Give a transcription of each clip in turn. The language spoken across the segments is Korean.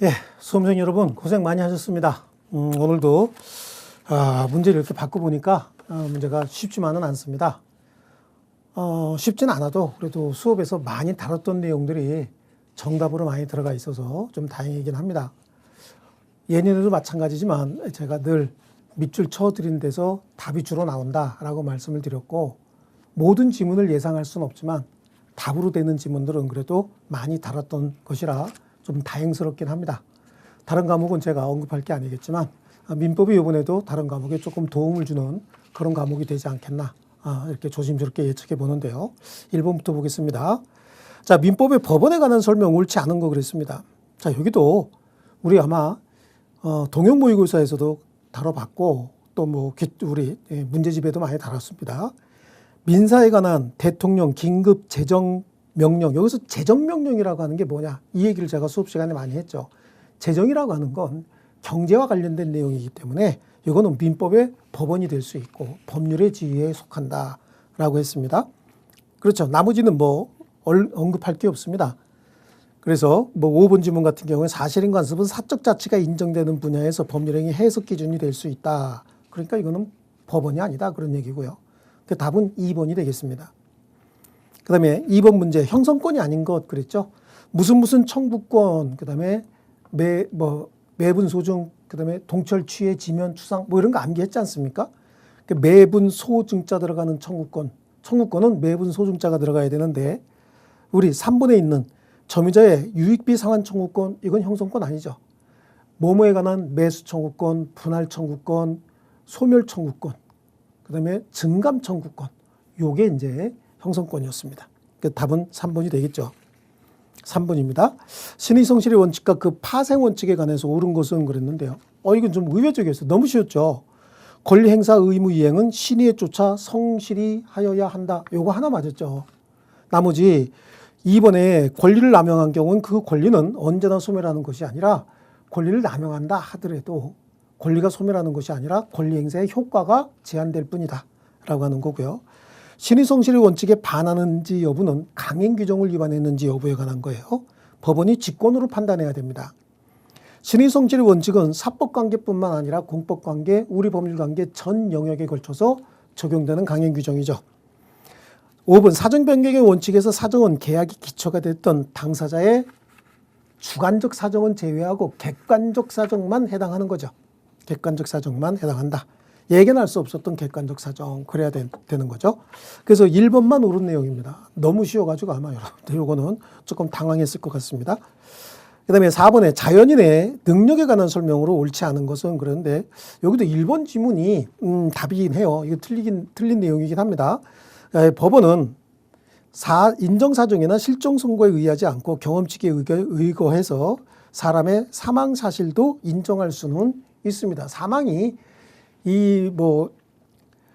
예, 수험생 여러분 고생 많이 하셨습니다. 오늘도 문제를 이렇게 바꿔보니까 문제가 쉽지만은 않습니다. 쉽진 않아도 그래도 수업에서 많이 다뤘던 내용들이 정답으로 많이 들어가 있어서 좀 다행이긴 합니다. 예년에도 마찬가지지만 제가 늘 밑줄 쳐드린 데서 답이 주로 나온다라고 말씀을 드렸고, 모든 지문을 예상할 수는 없지만 답으로 되는 지문들은 그래도 많이 다뤘던 것이라 좀 다행스럽긴 합니다. 다른 과목은 제가 언급할 게 아니겠지만 민법이 이번에도 다른 과목에 조금 도움을 주는 그런 과목이 되지 않겠나 이렇게 조심스럽게 예측해 보는데요. 1번부터 보겠습니다. 자, 민법의 법원에 관한 설명 옳지 않은 거 그랬습니다. 자, 여기도 우리 아마 동형 모의고사에서도 다뤄봤고 또 뭐 우리 문제집에도 많이 다뤘습니다. 민사에 관한 대통령 긴급 재정 명령, 여기서 재정 명령이라고 하는 게 뭐냐, 이 얘기를 제가 수업 시간에 많이 했죠. 재정이라고 하는 건 경제와 관련된 내용이기 때문에 이거는 민법의 법원이 될 수 있고 법률의 지위에 속한다라고 했습니다. 그렇죠. 나머지는 뭐 언급할 게 없습니다. 그래서 뭐 5번 지문 같은 경우에 사실인 관습은 사적 자치가 인정되는 분야에서 법률행위 해석 기준이 될 수 있다. 그러니까 이거는 법원이 아니다, 그런 얘기고요. 그 답은 2번이 되겠습니다. 그 다음에 2번 문제, 형성권이 아닌 것 그랬죠. 무슨 청구권, 그 다음에 매분 소증, 그 다음에 동철 취해 지면 추상 뭐 이런 거 암기했지 않습니까? 그 매분 소증자 들어가는 청구권은 매분 소증자가 들어가야 되는데, 우리 3번에 있는 점유자의 유익비 상환 청구권, 이건 형성권 아니죠. 뭐뭐에 관한 매수 청구권, 분할 청구권, 소멸 청구권, 그 다음에 증감 청구권, 요게 이제 형성권이었습니다. 그 답은 3번이 되겠죠. 3번입니다. 신의 성실의 원칙과 그 파생 원칙에 관해서 옳은 것은 그랬는데요. 이건 좀 의외적이었어요. 너무 쉬웠죠. 권리 행사 의무 이행은 신의에 쫓아 성실히 하여야 한다. 요거 하나 맞았죠. 나머지 2번에 권리를 남용한 경우는 그 권리는 언제나 소멸하는 것이 아니라, 권리를 남용한다 하더라도 권리가 소멸하는 것이 아니라 권리 행사의 효과가 제한될 뿐이다 라고 하는 거고요. 신의 성실의 원칙에 반하는지 여부는 강행 규정을 위반했는지 여부에 관한 거예요. 법원이 직권으로 판단해야 됩니다. 신의 성실의 원칙은 사법관계뿐만 아니라 공법관계, 우리 법률관계 전 영역에 걸쳐서 적용되는 강행 규정이죠. 5번 사정 변경의 원칙에서 사정은 계약이 기초가 됐던 당사자의 주관적 사정은 제외하고 객관적 사정만 해당하는 거죠. 객관적 사정만 해당한다. 예견할 수 없었던 객관적 사정, 그래야 되는 거죠. 그래서 1번만 옳은 내용입니다. 너무 쉬워가지고 아마 여러분들 이거는 조금 당황했을 것 같습니다. 그 다음에 4번에 자연인의 능력에 관한 설명으로 옳지 않은 것은, 그런데 여기도 1번 지문이 답이긴 해요. 이거 틀린 내용이긴 합니다. 법원은 인정사정이나 실종 선고에 의하지 않고 경험칙에 의거해서 사람의 사망 사실도 인정할 수는 있습니다. 사망이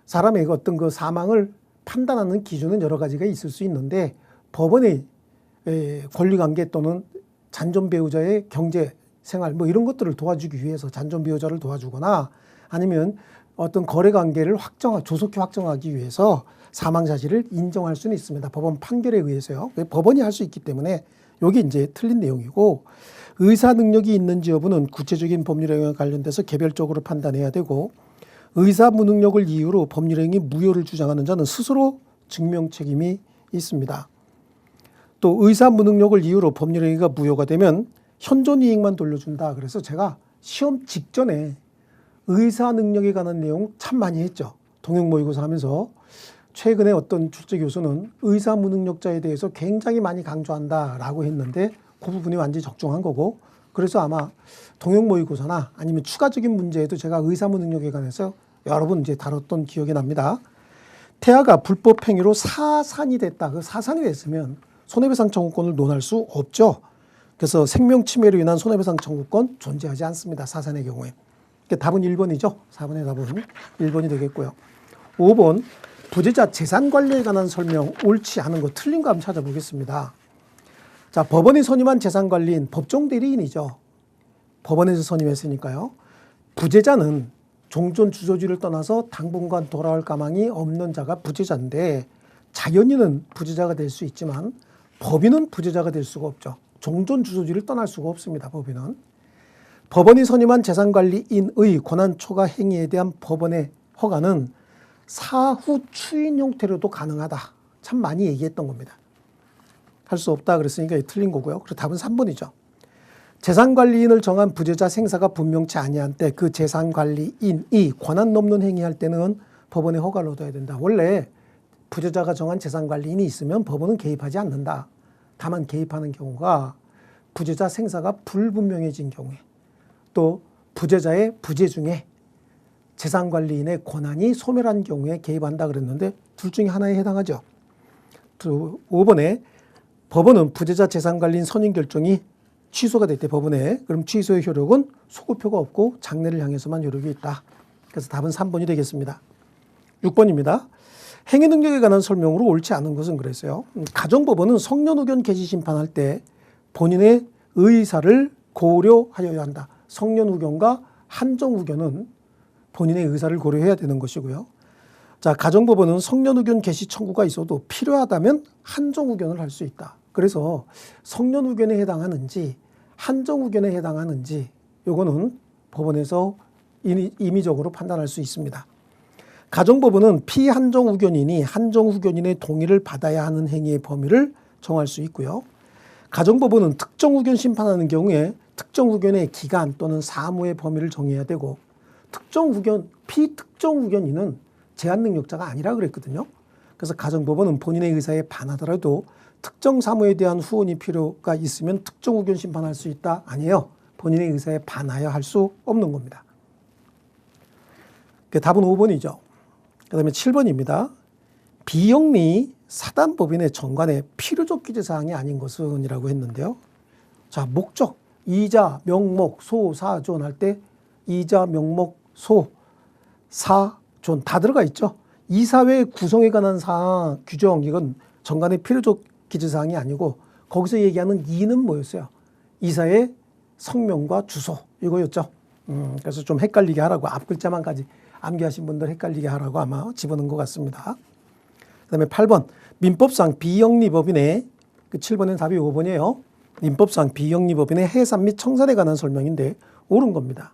사람의 어떤 그 사망을 판단하는 기준은 여러 가지가 있을 수 있는데, 법원의 권리관계 또는 잔존 배우자의 경제 생활 뭐 이런 것들을 도와주기 위해서 잔존 배우자를 도와주거나 아니면 어떤 거래 관계를 조속히 확정하기 위해서 사망 사실을 인정할 수는 있습니다. 법원 판결에 의해서요. 법원이 할 수 있기 때문에 여기 이제 틀린 내용이고, 의사 능력이 있는지 여부는 구체적인 법률행위와 관련돼서 개별적으로 판단해야 되고, 의사 무능력을 이유로 법률행위 무효를 주장하는 자는 스스로 증명 책임이 있습니다. 또 의사 무능력을 이유로 법률행위가 무효가 되면 현존 이익만 돌려준다. 그래서 제가 시험 직전에 의사 능력에 관한 내용 참 많이 했죠. 동형 모의고사 하면서. 최근에 어떤 출제 교수는 의사 무능력자에 대해서 굉장히 많이 강조한다라고 했는데, 그 부분이 완전히 적중한 거고, 그래서 아마 동형 모의고사나 아니면 추가적인 문제에도 제가 의사 무능력에 관해서 여러 번 이제 다뤘던 기억이 납니다. 태아가 불법 행위로 사산이 됐다. 그 사산이 됐으면 손해배상 청구권을 논할 수 없죠. 그래서 생명 침해로 인한 손해배상 청구권 존재하지 않습니다. 사산의 경우에. 그러니까 답은 1번이죠. 4번의 답은 1번이 되겠고요. 5번 부재자 재산 관리에 관한 설명 옳지 않은 거, 틀린 거 한번 찾아보겠습니다. 자, 법원이 선임한 재산 관리인 법정 대리인이죠. 법원에서 선임했으니까요. 부재자는 종전 주소지를 떠나서 당분간 돌아올 가망이 없는 자가 부재자인데, 자연인은 부재자가 될 수 있지만 법인은 부재자가 될 수가 없죠. 종전 주소지를 떠날 수가 없습니다. 법인은. 법원이 선임한 재산관리인의 권한 초과 행위에 대한 법원의 허가는 사후 추인 형태로도 가능하다. 참 많이 얘기했던 겁니다. 할 수 없다 그랬으니까 틀린 거고요. 그래서 답은 3번이죠. 재산관리인을 정한 부재자 생사가 분명치 아니한 때 그 재산관리인이 권한 넘는 행위할 때는 법원의 허가를 얻어야 된다. 원래 부재자가 정한 재산관리인이 있으면 법원은 개입하지 않는다. 다만 개입하는 경우가 부재자 생사가 불분명해진 경우에 또 부재자의 부재 중에 재산관리인의 권한이 소멸한 경우에 개입한다 그랬는데 둘 중에 하나에 해당하죠. 5번에 법원은 부재자 재산관리인 선임 결정이 취소가 됐대 법원에. 그럼 취소의 효력은 소급표가 없고 장래를 향해서만 효력이 있다. 그래서 답은 3번이 되겠습니다. 6번입니다. 행위 능력에 관한 설명으로 옳지 않은 것은 그랬어요. 가정법원은 성년 후견 개시 심판할 때 본인의 의사를 고려하여야 한다. 성년 후견과 한정 후견은 본인의 의사를 고려해야 되는 것이고요. 자, 가정법원은 성년 후견 개시 청구가 있어도 필요하다면 한정 후견을 할 수 있다. 그래서 성년 후견에 해당하는지 한정 후견에 해당하는지 요거는 법원에서 임의적으로 판단할 수 있습니다. 가정법원은 피한정 후견인이 한정 후견인의 동의를 받아야 하는 행위의 범위를 정할 수 있고요. 가정법원은 특정 후견 심판하는 경우에 특정 후견의 기간 또는 사무의 범위를 정해야 되고 피특정 후견인은 제한 능력자가 아니라 그랬거든요. 그래서 가정법원은 본인의 의사에 반하더라도 특정 사무에 대한 후원이 필요가 있으면 특정 후견 심판할 수 있다? 아니에요. 본인의 의사에 반하여 할 수 없는 겁니다. 답은 5번이죠. 그 다음에 7번입니다. 비영리 사단법인의 정관에 필요적 기재사항이 아닌 것은 이라고 했는데요. 자, 목적, 이자, 명목, 소, 사, 존 할 때 이자, 명목, 소, 사, 존 다 들어가 있죠. 이사회 구성에 관한 사항, 규정 이건 정관의 필요적 기재사항이 아니고 거기서 얘기하는 이는 뭐였어요? 이사의 성명과 주소 이거였죠. 그래서 좀 헷갈리게 하라고 앞 글자만까지 암기하신 분들 헷갈리게 하라고 아마 집어넣은 것 같습니다. 그 다음에 8번 민법상 비영리법인의 그 7번은 답이 5번이에요. 민법상 비영리법인의 해산 및 청산에 관한 설명인데 옳은 겁니다.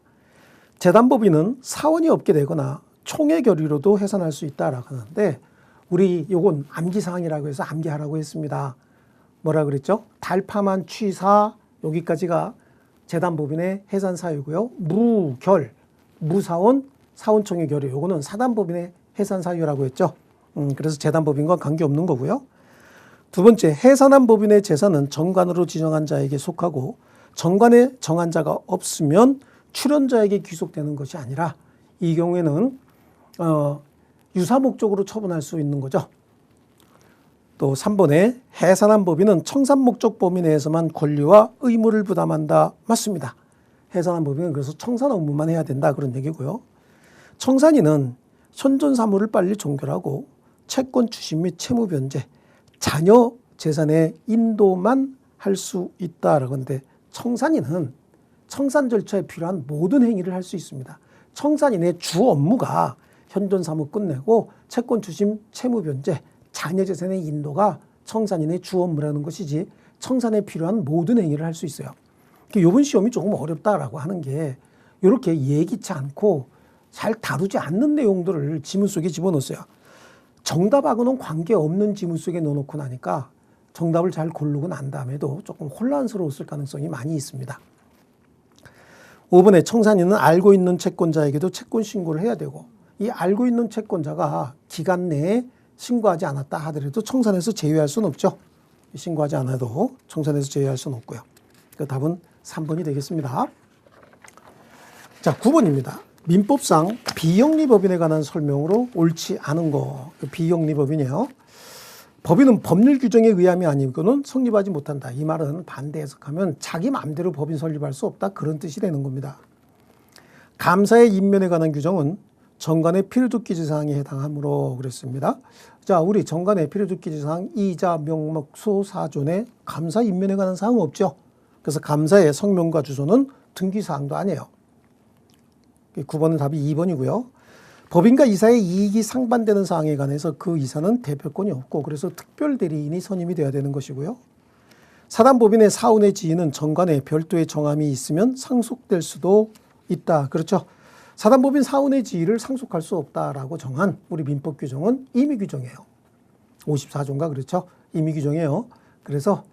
재단법인은 사원이 없게 되거나 총회 결의로도 해산할 수 있다라고 하는데 우리 요건 암기사항이라고 해서 암기하라고 했습니다. 뭐라 그랬죠? 달파만 취사 여기까지가 재단법인의 해산 사유고요. 무결, 무사원, 사원총회 결의 요거는 사단법인의 해산 사유라고 했죠. 그래서 재단법인과 관계없는 거고요. 두 번째, 해산한 법인의 재산은 정관으로 지정한 자에게 속하고 정관에 정한 자가 없으면 출연자에게 귀속되는 것이 아니라 이 경우에는 유사 목적으로 처분할 수 있는 거죠. 또 3번에 해산한 법인은 청산 목적 범위 내에서만 권리와 의무를 부담한다. 맞습니다. 해산한 법인은 그래서 청산 업무만 해야 된다 그런 얘기고요. 청산인은 현존 사무를 빨리 종결하고 채권 추심 및 채무 변제, 자녀 재산의 인도만 할 수 있다라고 하는데 청산인은 청산 절차에 필요한 모든 행위를 할 수 있습니다. 청산인의 주 업무가 현존 사무 끝내고 채권 추심, 채무 변제, 자녀 재산의 인도가 청산인의 주 업무라는 것이지 청산에 필요한 모든 행위를 할 수 있어요. 이번 시험이 조금 어렵다라고 하는 게 이렇게 예기치 않고 잘 다루지 않는 내용들을 지문 속에 집어넣었어요. 정답하고는 관계없는 지문 속에 넣어놓고 나니까 정답을 잘 고르고 난 다음에도 조금 혼란스러웠을 가능성이 많이 있습니다. 5번에 청산인은 알고 있는 채권자에게도 채권 신고를 해야 되고 이 알고 있는 채권자가 기간 내에 신고하지 않았다 하더라도 청산에서 제외할 수는 없죠. 신고하지 않아도 청산에서 제외할 수는 없고요. 그 답은 3번이 되겠습니다. 자, 9번입니다. 민법상 비영리법인에 관한 설명으로 옳지 않은 거. 비영리법인이에요. 법인은 법률 규정에 의함이 아니고는 성립하지 못한다. 이 말은 반대 해석하면 자기 마음대로 법인 설립할 수 없다. 그런 뜻이 되는 겁니다. 감사의 임면에 관한 규정은 정관의 필요적 기재사항에 해당하므로 그랬습니다. 자, 우리 정관의 필요적 기재사항 이자, 명목, 소, 사존에 감사 임면에 관한 사항은 없죠. 그래서 감사의 성명과 주소는 등기사항도 아니에요. 9번은 답이 2번이고요. 법인과 이사의 이익이 상반되는 사항에 관해서 그 이사는 대표권이 없고 그래서 특별대리인이 선임이 되어야 되는 것이고요. 사단법인의 사원의 지위는 정관에 별도의 정함이 있으면 상속될 수도 있다. 그렇죠. 사단법인 사원의 지위를 상속할 수 없다라고 정한 우리 민법 규정은 임의 규정이에요. 54조인가 그렇죠. 임의 규정이에요. 그래서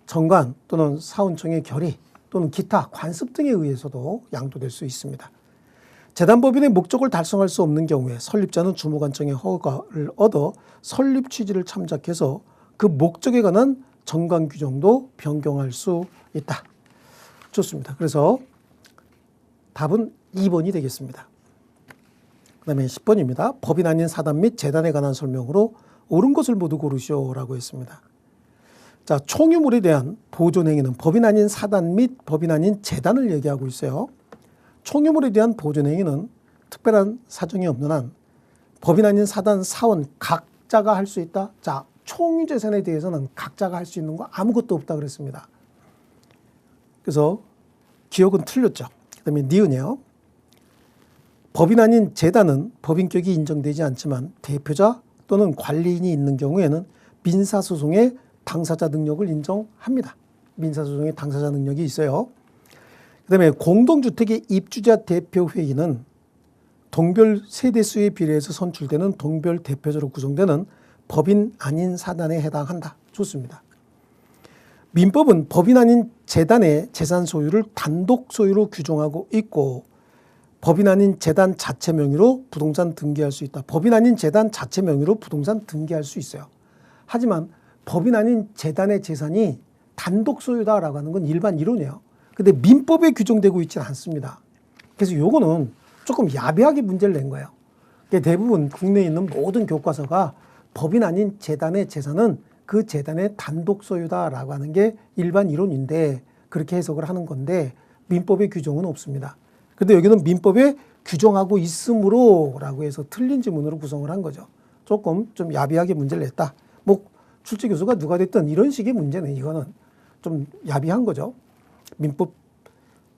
정관 또는 사원청의 결의 또는 기타 관습 등에 의해서도 양도될 수 있습니다. 재단법인의 목적을 달성할 수 없는 경우에 설립자는 주무관청의 허가를 얻어 설립 취지를 참작해서 그 목적에 관한 정관 규정도 변경할 수 있다. 좋습니다. 그래서 답은 2번이 되겠습니다. 그 다음에 10번입니다. 법인 아닌 사단 및 재단에 관한 설명으로 옳은 것을 모두 고르시오라고 했습니다. 자, 총유물에 대한 보존행위는 법인 아닌 사단 및 법인 아닌 재단을 얘기하고 있어요. 총유물에 대한 보존행위는 특별한 사정이 없는 한 법인 아닌 사단, 사원 각자가 할 수 있다. 자, 총유재산에 대해서는 각자가 할 수 있는 거 아무것도 없다 그랬습니다. 그래서 기억은 틀렸죠. 그 다음에 니은이요. 법인 아닌 재단은 법인격이 인정되지 않지만 대표자 또는 관리인이 있는 경우에는 민사소송의 당사자 능력을 인정합니다. 민사소송의 당사자 능력이 있어요. 그 다음에 공동주택의 입주자 대표회의는 동별 세대수에 비례해서 선출되는 동별 대표자로 구성되는 법인 아닌 사단에 해당한다. 좋습니다. 민법은 법인 아닌 재단의 재산 소유를 단독 소유로 규정하고 있고 법인 아닌 재단 자체 명의로 부동산 등기할 수 있다. 법인 아닌 재단 자체 명의로 부동산 등기할 수 있어요. 하지만 법인 아닌 재단의 재산이 단독 소유다라고 하는 건 일반 이론이에요. 근데 민법에 규정되고 있지는 않습니다. 그래서 요거는 조금 야비하게 문제를 낸 거예요. 대부분 국내에 있는 모든 교과서가 법인 아닌 재단의 재산은 그 재단의 단독 소유다라고 하는 게 일반 이론인데 그렇게 해석을 하는 건데 민법의 규정은 없습니다. 근데 여기는 민법에 규정하고 있으므로 라고 해서 틀린 지문으로 구성을 한 거죠. 조금 좀 야비하게 문제를 냈다. 뭐 출제 교수가 누가 됐든 이런 식의 문제는 이거는 좀 야비한 거죠. 민법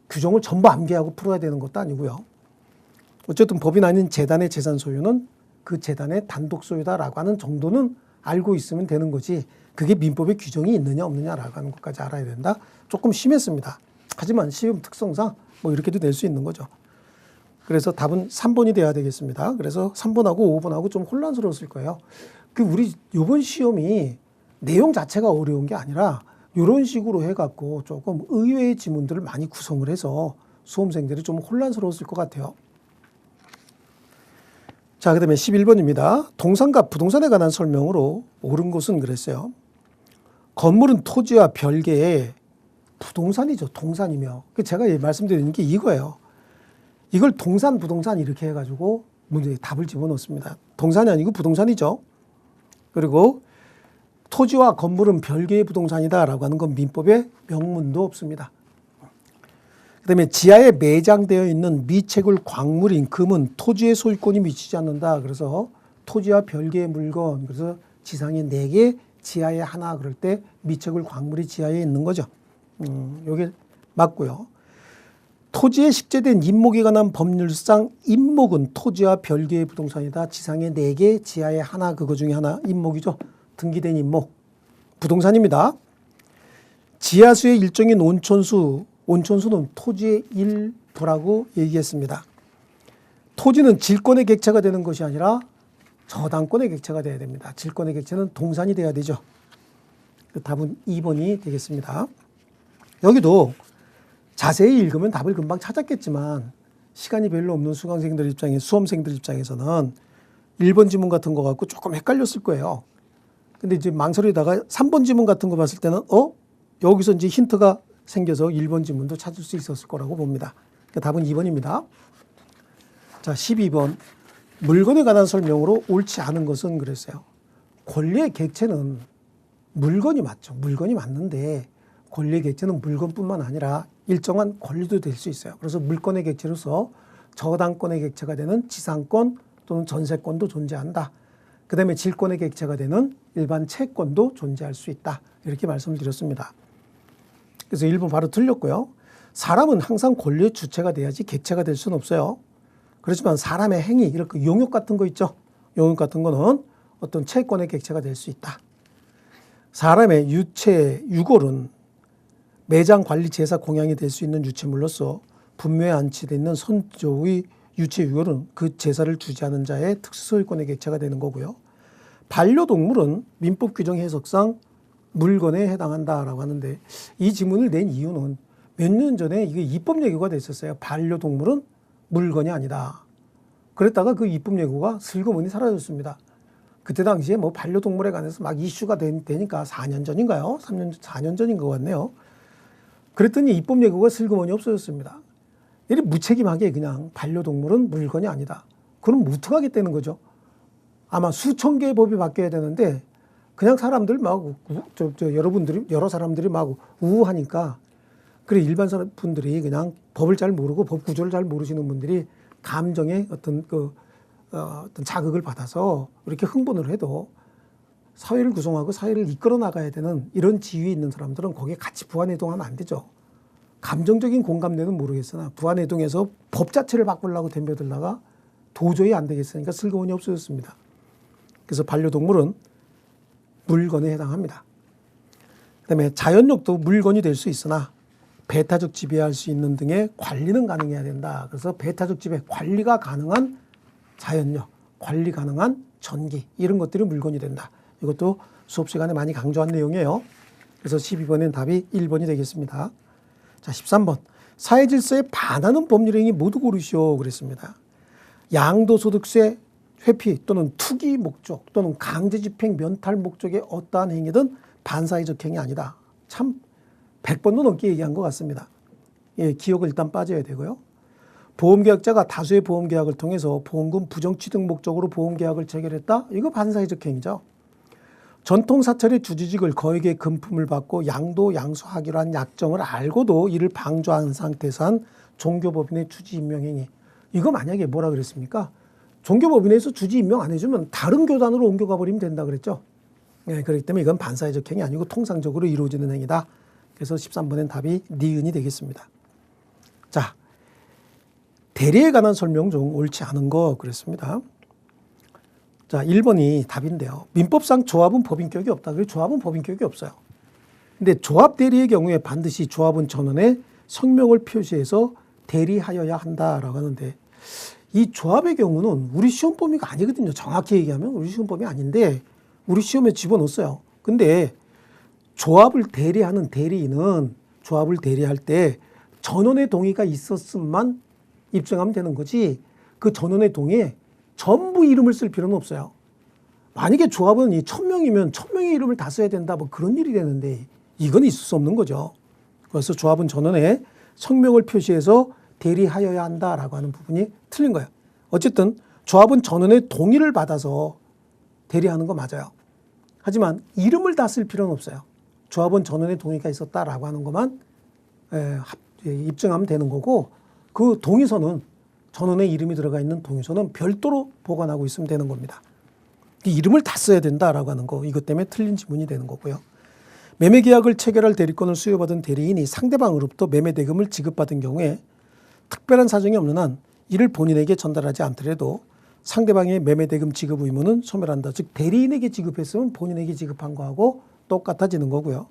규정을 전부 암기하고 풀어야 되는 것도 아니고요. 어쨌든 법인 아닌 재단의 재산 소유는 그 재단의 단독 소유다라고 하는 정도는 알고 있으면 되는 거지 그게 민법에 규정이 있느냐 없느냐라고 하는 것까지 알아야 된다. 조금 심했습니다. 하지만 시험 특성상 뭐 이렇게도 낼 수 있는 거죠. 그래서 답은 3번이 돼야 되겠습니다. 그래서 3번하고 5번하고 좀 혼란스러웠을 거예요. 우리 이번 시험이 내용 자체가 어려운 게 아니라 이런 식으로 해갖고 조금 의외의 지문들을 많이 구성을 해서 수험생들이 좀 혼란스러웠을 것 같아요. 자, 그 다음에 11번입니다. 동산과 부동산에 관한 설명으로 옳은 것은 그랬어요. 건물은 토지와 별개의 부동산이죠. 동산이며. 제가 말씀드리는 게 이거예요. 이걸 동산, 부동산 이렇게 해가지고 문제에 답을 집어넣습니다. 동산이 아니고 부동산이죠. 그리고 토지와 건물은 별개의 부동산이다라고 하는 건 민법에 명문도 없습니다. 그 다음에 지하에 매장되어 있는 미채굴 광물인 금은 토지의 소유권이 미치지 않는다. 그래서 토지와 별개의 물건, 그래서 지상에 4개, 지하에 하나 그럴 때 미채굴 광물이 지하에 있는 거죠. 이게 맞고요. 토지에 식재된 임목에 관한 법률상 임목은 토지와 별개의 부동산이다. 지상에 4개, 지하에 하나, 그거 중에 하나 임목이죠. 등기된 임목. 부동산입니다. 지하수의 일종인 온천수는 토지의 일부라고 얘기했습니다. 토지는 질권의 객체가 되는 것이 아니라 저당권의 객체가 돼야 됩니다. 질권의 객체는 동산이 돼야 되죠. 답은 2번이 되겠습니다. 여기도 자세히 읽으면 답을 금방 찾았겠지만 시간이 별로 없는 수험생들 입장에서는 1번 지문 같은 거 갖고 조금 헷갈렸을 거예요. 근데 이제 망설이다가 3번 지문 같은 거 봤을 때는 여기서 이제 힌트가 생겨서 1번 지문도 찾을 수 있었을 거라고 봅니다. 답은 2번입니다. 자, 12번. 물건에 관한 설명으로 옳지 않은 것은 그랬어요. 권리의 객체는 물건이 맞죠. 물건이 맞는데 권리의 객체는 물건뿐만 아니라 일정한 권리도 될 수 있어요. 그래서 물권의 객체로서 저당권의 객체가 되는 지상권 또는 전세권도 존재한다. 그 다음에 질권의 객체가 되는 일반 채권도 존재할 수 있다. 이렇게 말씀을 드렸습니다. 그래서 1번 바로 틀렸고요. 사람은 항상 권리의 주체가 돼야지 객체가 될 수는 없어요. 그렇지만 사람의 행위, 이렇게 용역 같은 거 있죠. 용역 같은 거는 어떤 채권의 객체가 될 수 있다. 사람의 유체, 유골은 매장 관리 제사 공양이 될 수 있는 유체물로서 분묘에 안치되어 있는 선조의 유체 유골은 그 제사를 주재하는 자의 특수소유권의 객체가 되는 거고요. 반려동물은 민법 규정 해석상 물건에 해당한다라고 하는데, 이 지문을 낸 이유는 몇 년 전에 이게 입법 예고가 됐었어요. 반려동물은 물건이 아니다. 그랬다가 그 입법 예고가 슬그머니 사라졌습니다. 그때 당시에 뭐 반려동물에 관해서 막 이슈가 되니까 4년 전인가요? 4년 전인 것 같네요. 그랬더니 입법 예고가 슬그머니 없어졌습니다. 이리 무책임하게 그냥 반려동물은 물건이 아니다. 그럼 무특하겠다는 거죠. 아마 수천 개의 법이 바뀌어야 되는데 그냥 사람들 막 여러 사람들이 막 우우하니까, 그래 일반 분들이 그냥 법을 잘 모르고 법 구조를 잘 모르시는 분들이 감정의 어떤 자극을 받아서 이렇게 흥분을 해도 사회를 구성하고 사회를 이끌어 나가야 되는 이런 지위에 있는 사람들은 거기에 같이 부안해동하면 안 되죠. 감정적인 공감대는 모르겠으나 부안해동해서 법 자체를 바꾸려고 덤벼들다가 도저히 안 되겠으니까 슬그머니 없어졌습니다. 그래서 반려동물은 물건에 해당합니다. 그다음에 자연력도 물건이 될 수 있으나 배타적 지배할 수 있는 등의 관리는 가능해야 된다. 그래서 배타적 지배, 관리가 가능한 자연력, 관리 가능한 전기, 이런 것들이 물건이 된다. 이것도 수업 시간에 많이 강조한 내용이에요. 그래서 12번엔 답이 1번이 되겠습니다. 자, 13번. 사회 질서에 반하는 법률 행위 모두 고르시오 그랬습니다. 양도소득세 회피 또는 투기 목적 또는 강제집행 면탈 목적의 어떠한 행위든 반사회적 행위 아니다. 참 100번도 넘게 얘기한 것 같습니다. 예, 기억을 일단 빠져야 되고요. 보험계약자가 다수의 보험계약을 통해서 보험금 부정취득 목적으로 보험계약을 체결했다. 이거 반사회적 행위죠. 전통사찰의 주지직을 거액의 금품을 받고 양도 양수하기로 한 약정을 알고도 이를 방조한 상태에서 한 종교법인의 주지임명행위. 이거 만약에 뭐라 그랬습니까? 종교법인에서 주지임명 안 해주면 다른 교단으로 옮겨가 버리면 된다 그랬죠. 네, 그렇기 때문에 이건 반사회적 행위 아니고 통상적으로 이루어지는 행위다. 그래서 13번엔 답이 니은이 되겠습니다. 자, 대리에 관한 설명 중 옳지 않은 거 그랬습니다. 자, 1번이 답인데요. 민법상 조합은 법인격이 없다. 그래서 조합은 법인격이 없어요. 근데 조합 대리의 경우에 반드시 조합은 전원에 성명을 표시해서 대리하여야 한다라고 하는데, 이 조합의 경우는 우리 시험 범위가 아니거든요. 정확히 얘기하면 우리 시험 범위 아닌데 우리 시험에 집어넣었어요. 근데 조합을 대리하는 대리인은 조합을 대리할 때 전원의 동의가 있었음만 입증하면 되는 거지, 그 전원의 동의에 전부 이름을 쓸 필요는 없어요. 만약에 조합은 이 1000명이면 1000명의 이름을 다 써야 된다, 뭐 그런 일이 되는데 이건 있을 수 없는 거죠. 그래서 조합은 전원에 성명을 표시해서 대리하여야 한다라고 하는 부분이 틀린 거예요. 어쨌든 조합은 전원의 동의를 받아서 대리하는 거 맞아요. 하지만 이름을 다 쓸 필요는 없어요. 조합은 전원의 동의가 있었다라고 하는 것만 입증하면 되는 거고, 그 동의서는 전원의 이름이 들어가 있는 동의서는 별도로 보관하고 있으면 되는 겁니다. 이름을 다 써야 된다라고 하는 거, 이것 때문에 틀린 지문이 되는 거고요. 매매계약을 체결할 대리권을 수여받은 대리인이 상대방으로부터 매매대금을 지급받은 경우에 특별한 사정이 없는 한 이를 본인에게 전달하지 않더라도 상대방의 매매대금 지급 의무는 소멸한다. 즉 대리인에게 지급했으면 본인에게 지급한 거하고 똑같아지는 거고요.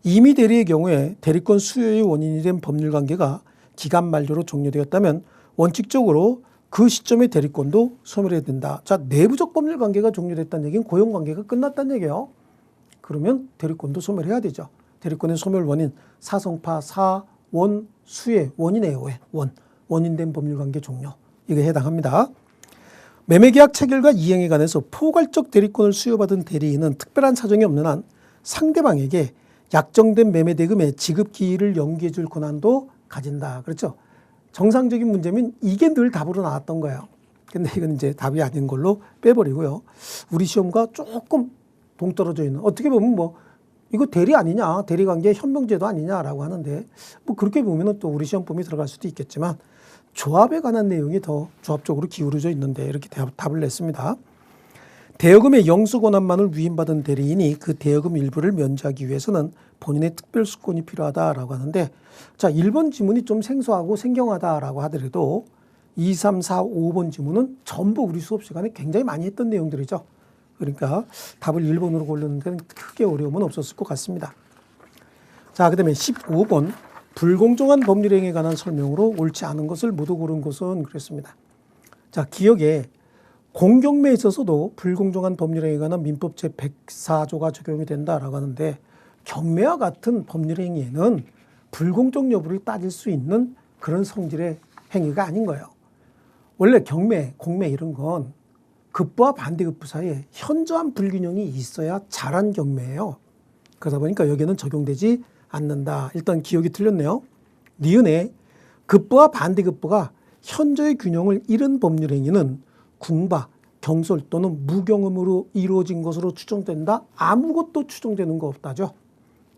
임의 대리의 경우에 대리권 수여의 원인이 된 법률관계가 기간 만료로 종료되었다면 원칙적으로 그 시점의 대리권도 소멸해야 된다. 자, 내부적 법률관계가 종료됐다는 얘기는 고용관계가 끝났다는 얘기예요. 그러면 대리권도 소멸해야 되죠. 대리권의 소멸 원인, 사성파, 사원, 수의 원인이에요. 원인된 법률관계 종료. 이게 해당합니다. 매매계약 체결과 이행에 관해서 포괄적 대리권을 수여받은 대리인은 특별한 사정이 없는 한 상대방에게 약정된 매매대금의 지급 기일을 연기해 줄 권한도 가진다. 그렇죠? 정상적인 문제면 이게 늘 답으로 나왔던 거예요. 근데 이건 이제 답이 아닌 걸로 빼버리고요. 우리 시험과 조금 동떨어져 있는, 어떻게 보면 뭐 이거 대리 아니냐, 대리관계 현명제도 아니냐라고 하는데, 뭐 그렇게 보면은 또 우리 시험 범위 들어갈 수도 있겠지만 조합에 관한 내용이 더 조합적으로 기울어져 있는데 이렇게 답을 냈습니다. 대여금의 영수 권한만을 위임받은 대리인이 그 대여금 일부를 면제하기 위해서는 본인의 특별 수권이 필요하다라고 하는데, 자, 1번 지문이 좀 생소하고 생경하다라고 하더라도 2, 3, 4, 5번 지문은 전부 우리 수업 시간에 굉장히 많이 했던 내용들이죠. 그러니까 답을 1번으로 고르는 데는 크게 어려움은 없었을 것 같습니다. 자, 그 다음에 15번. 불공정한 법률행위에 관한 설명으로 옳지 않은 것을 모두 고른 것은 그랬습니다. 자, 기억에 공경매에 있어서도 불공정한 법률행위에 관한 민법 제104조가 적용이 된다라고 하는데 경매와 같은 법률행위에는 불공정 여부를 따질 수 있는 그런 성질의 행위가 아닌 거예요. 원래 경매, 공매 이런 건 급부와 반대급부 사이에 현저한 불균형이 있어야 잘한 경매예요. 그러다 보니까 여기는 적용되지 않는다. 일단 기억이 틀렸네요. 니은에 급부와 반대급부가 현저의 균형을 잃은 법률행위는 궁박, 경솔 또는 무경험으로 이루어진 것으로 추정된다. 아무것도 추정되는 거 없다죠.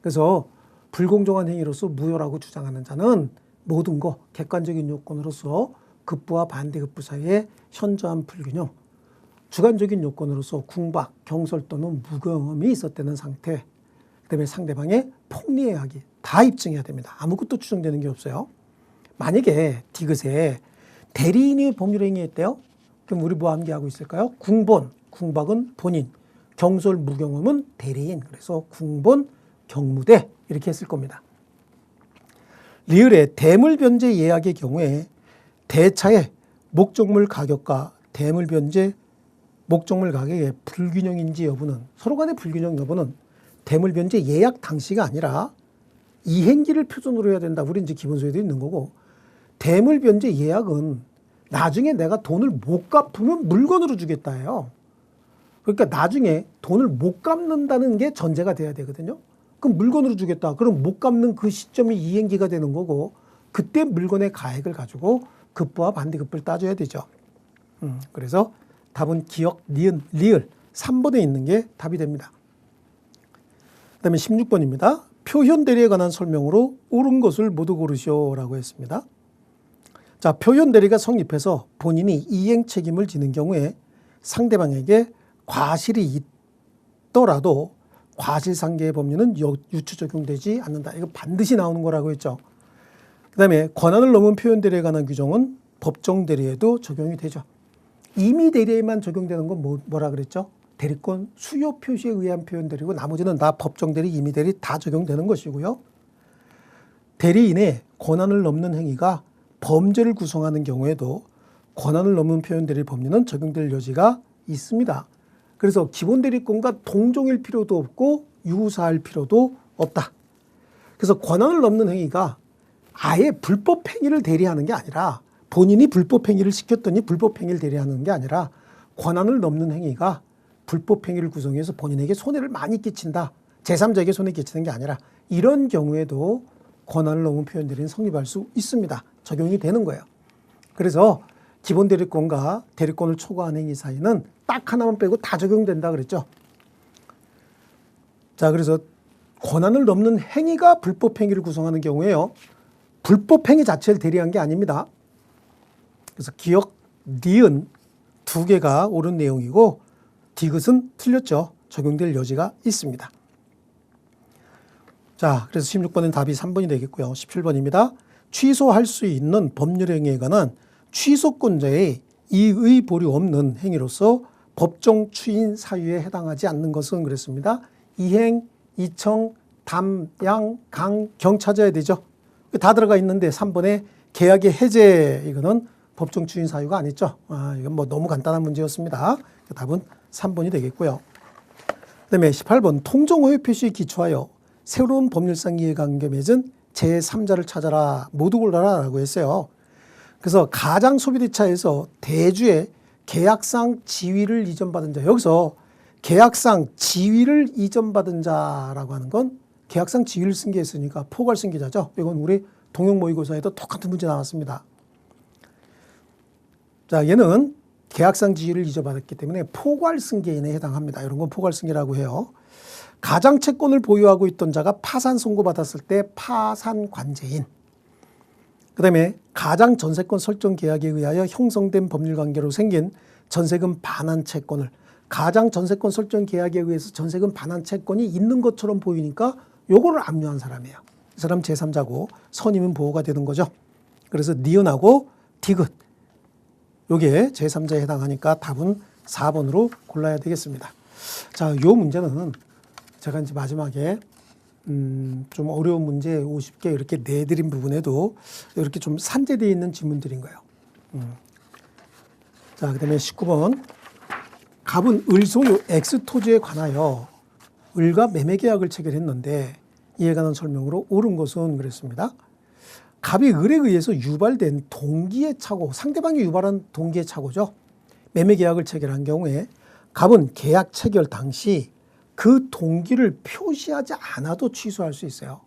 그래서 불공정한 행위로서 무효라고 주장하는 자는 모든 거 객관적인 요건으로서 급부와 반대급부 사이에 현저한 불균형, 주관적인 요건으로서 궁박, 경솔 또는 무경험이 있었다는 상태, 그다음에 상대방의 폭리해하기 다 입증해야 됩니다. 아무것도 추정되는 게 없어요. 만약에 디귿에 대리인이 법률행위했대요. 그럼 우리 뭐 암기하고 있을까요? 궁본, 궁박은 본인, 경솔, 무경험은 대리인. 그래서 궁본, 경무대 이렇게 했을 겁니다. 리을의 대물변제 예약의 경우에 대차의 목적물 가격과 대물변제 목적물 가격의 불균형인지 여부는 서로 간의 불균형 여부는 대물변제 예약 당시가 아니라 이행기를 표준으로 해야 된다. 우리 이제 기본소에도 있는 거고 대물변제 예약은 나중에 내가 돈을 못 갚으면 물건으로 주겠다예요. 그러니까 나중에 돈을 못 갚는다는 게 전제가 돼야 되거든요. 그럼 물건으로 주겠다. 그럼 못 갚는 그 시점이 이행기가 되는 거고 그때 물건의 가액을 가지고 급부와 반대급부를 따져야 되죠. 그래서 답은 기억, 니은, 리을 3번에 있는 게 답이 됩니다. 그 다음에 16번입니다. 표현 대리에 관한 설명으로 옳은 것을 모두 고르시오라고 했습니다. 자, 표현 대리가 성립해서 본인이 이행 책임을 지는 경우에 상대방에게 과실이 있더라도 과실상계의 법률은 유추 적용되지 않는다. 이거 반드시 나오는 거라고 했죠. 그 다음에 권한을 넘은 표현 대리에 관한 규정은 법정 대리에도 적용이 되죠. 임의 대리에만 적용되는 건 뭐라 그랬죠? 대리권 수요 표시에 의한 표현 대리고 나머지는 다 법정 대리, 임의 대리 다 적용되는 것이고요. 대리인의 권한을 넘는 행위가 범죄를 구성하는 경우에도 권한을 넘은 표현 대리 법률은 적용될 여지가 있습니다. 그래서 기본 대리권과 동종일 필요도 없고 유사할 필요도 없다. 그래서 권한을 넘는 행위가 아예 불법 행위를 대리하는 게 아니라 본인이 불법 행위를 시켰더니 불법 행위를 대리하는 게 아니라 권한을 넘는 행위가 불법 행위를 구성해서 본인에게 손해를 많이 끼친다. 제3자에게 손해 끼치는 게 아니라 이런 경우에도 권한을 넘은 표현 대리는 성립할 수 있습니다. 적용이 되는 거예요. 그래서 기본 대리권과 대리권을 초과한 행위 사이는 딱 하나만 빼고 다 적용된다 그랬죠. 자, 그래서 권한을 넘는 행위가 불법 행위를 구성하는 경우에요. 불법 행위 자체를 대리한 게 아닙니다. 그래서 기억, 니은 두 개가 옳은 내용이고 디귿은 틀렸죠. 적용될 여지가 있습니다. 자, 그래서 16번은 답이 3번이 되겠고요. 17번입니다. 취소할 수 있는 법률행위에 관한 취소권자의 이의 보류 없는 행위로서 법정 추인 사유에 해당하지 않는 것은 그랬습니다. 이행, 이청, 담, 양, 강, 경 찾아야 되죠. 다 들어가 있는데 3번에 계약의 해제 이거는 법정 추인 사유가 아니죠. 이건 뭐 너무 간단한 문제였습니다. 답은 3번이 되겠고요. 그다음에 18번 통정 허위 표시에 기초하여 새로운 법률상 이해관계 맺은 제3자를 찾아라 모두 골라라 라고 했어요. 그래서 가장 소비대차에서 대주의 계약상 지위를 이전받은 자, 여기서 계약상 지위를 이전받은 자라고 하는 건 계약상 지위를 승계했으니까 포괄 승계자죠. 이건 우리 동형 모의고사에도 똑같은 문제 나왔습니다. 자, 얘는 계약상 지위를 이전받았기 때문에 포괄 승계인에 해당합니다. 이런 건 포괄 승계라고 해요. 가장 채권을 보유하고 있던 자가 파산 선고받았을 때 파산 관제인. 그 다음에 가장 전세권 설정 계약에 의하여 형성된 법률관계로 생긴 전세금 반환 채권을 가장 전세권 설정 계약에 의해서 전세금 반환 채권이 있는 것처럼 보이니까 요거를 압류한 사람이에요. 이 사람 제3자고 선임은 보호가 되는 거죠. 그래서 니은하고 디귿 요게 제3자에 해당하니까 답은 4번으로 골라야 되겠습니다. 자, 요 문제는 제가 이제 마지막에 좀 어려운 문제 50개 이렇게 내드린 부분에도 이렇게 좀 산재되어 있는 지문들인 거예요. 자, 그 다음에 19번. 갑은 을 소유 X토지에 관하여 을과 매매 계약을 체결했는데 이에 관한 설명으로 옳은 것은 그랬습니다. 갑이 을에 의해서 유발된 동기의 착오, 상대방이 유발한 동기의 착오죠. 매매 계약을 체결한 경우에 갑은 계약 체결 당시 그 동기를 표시하지 않아도 취소할 수 있어요.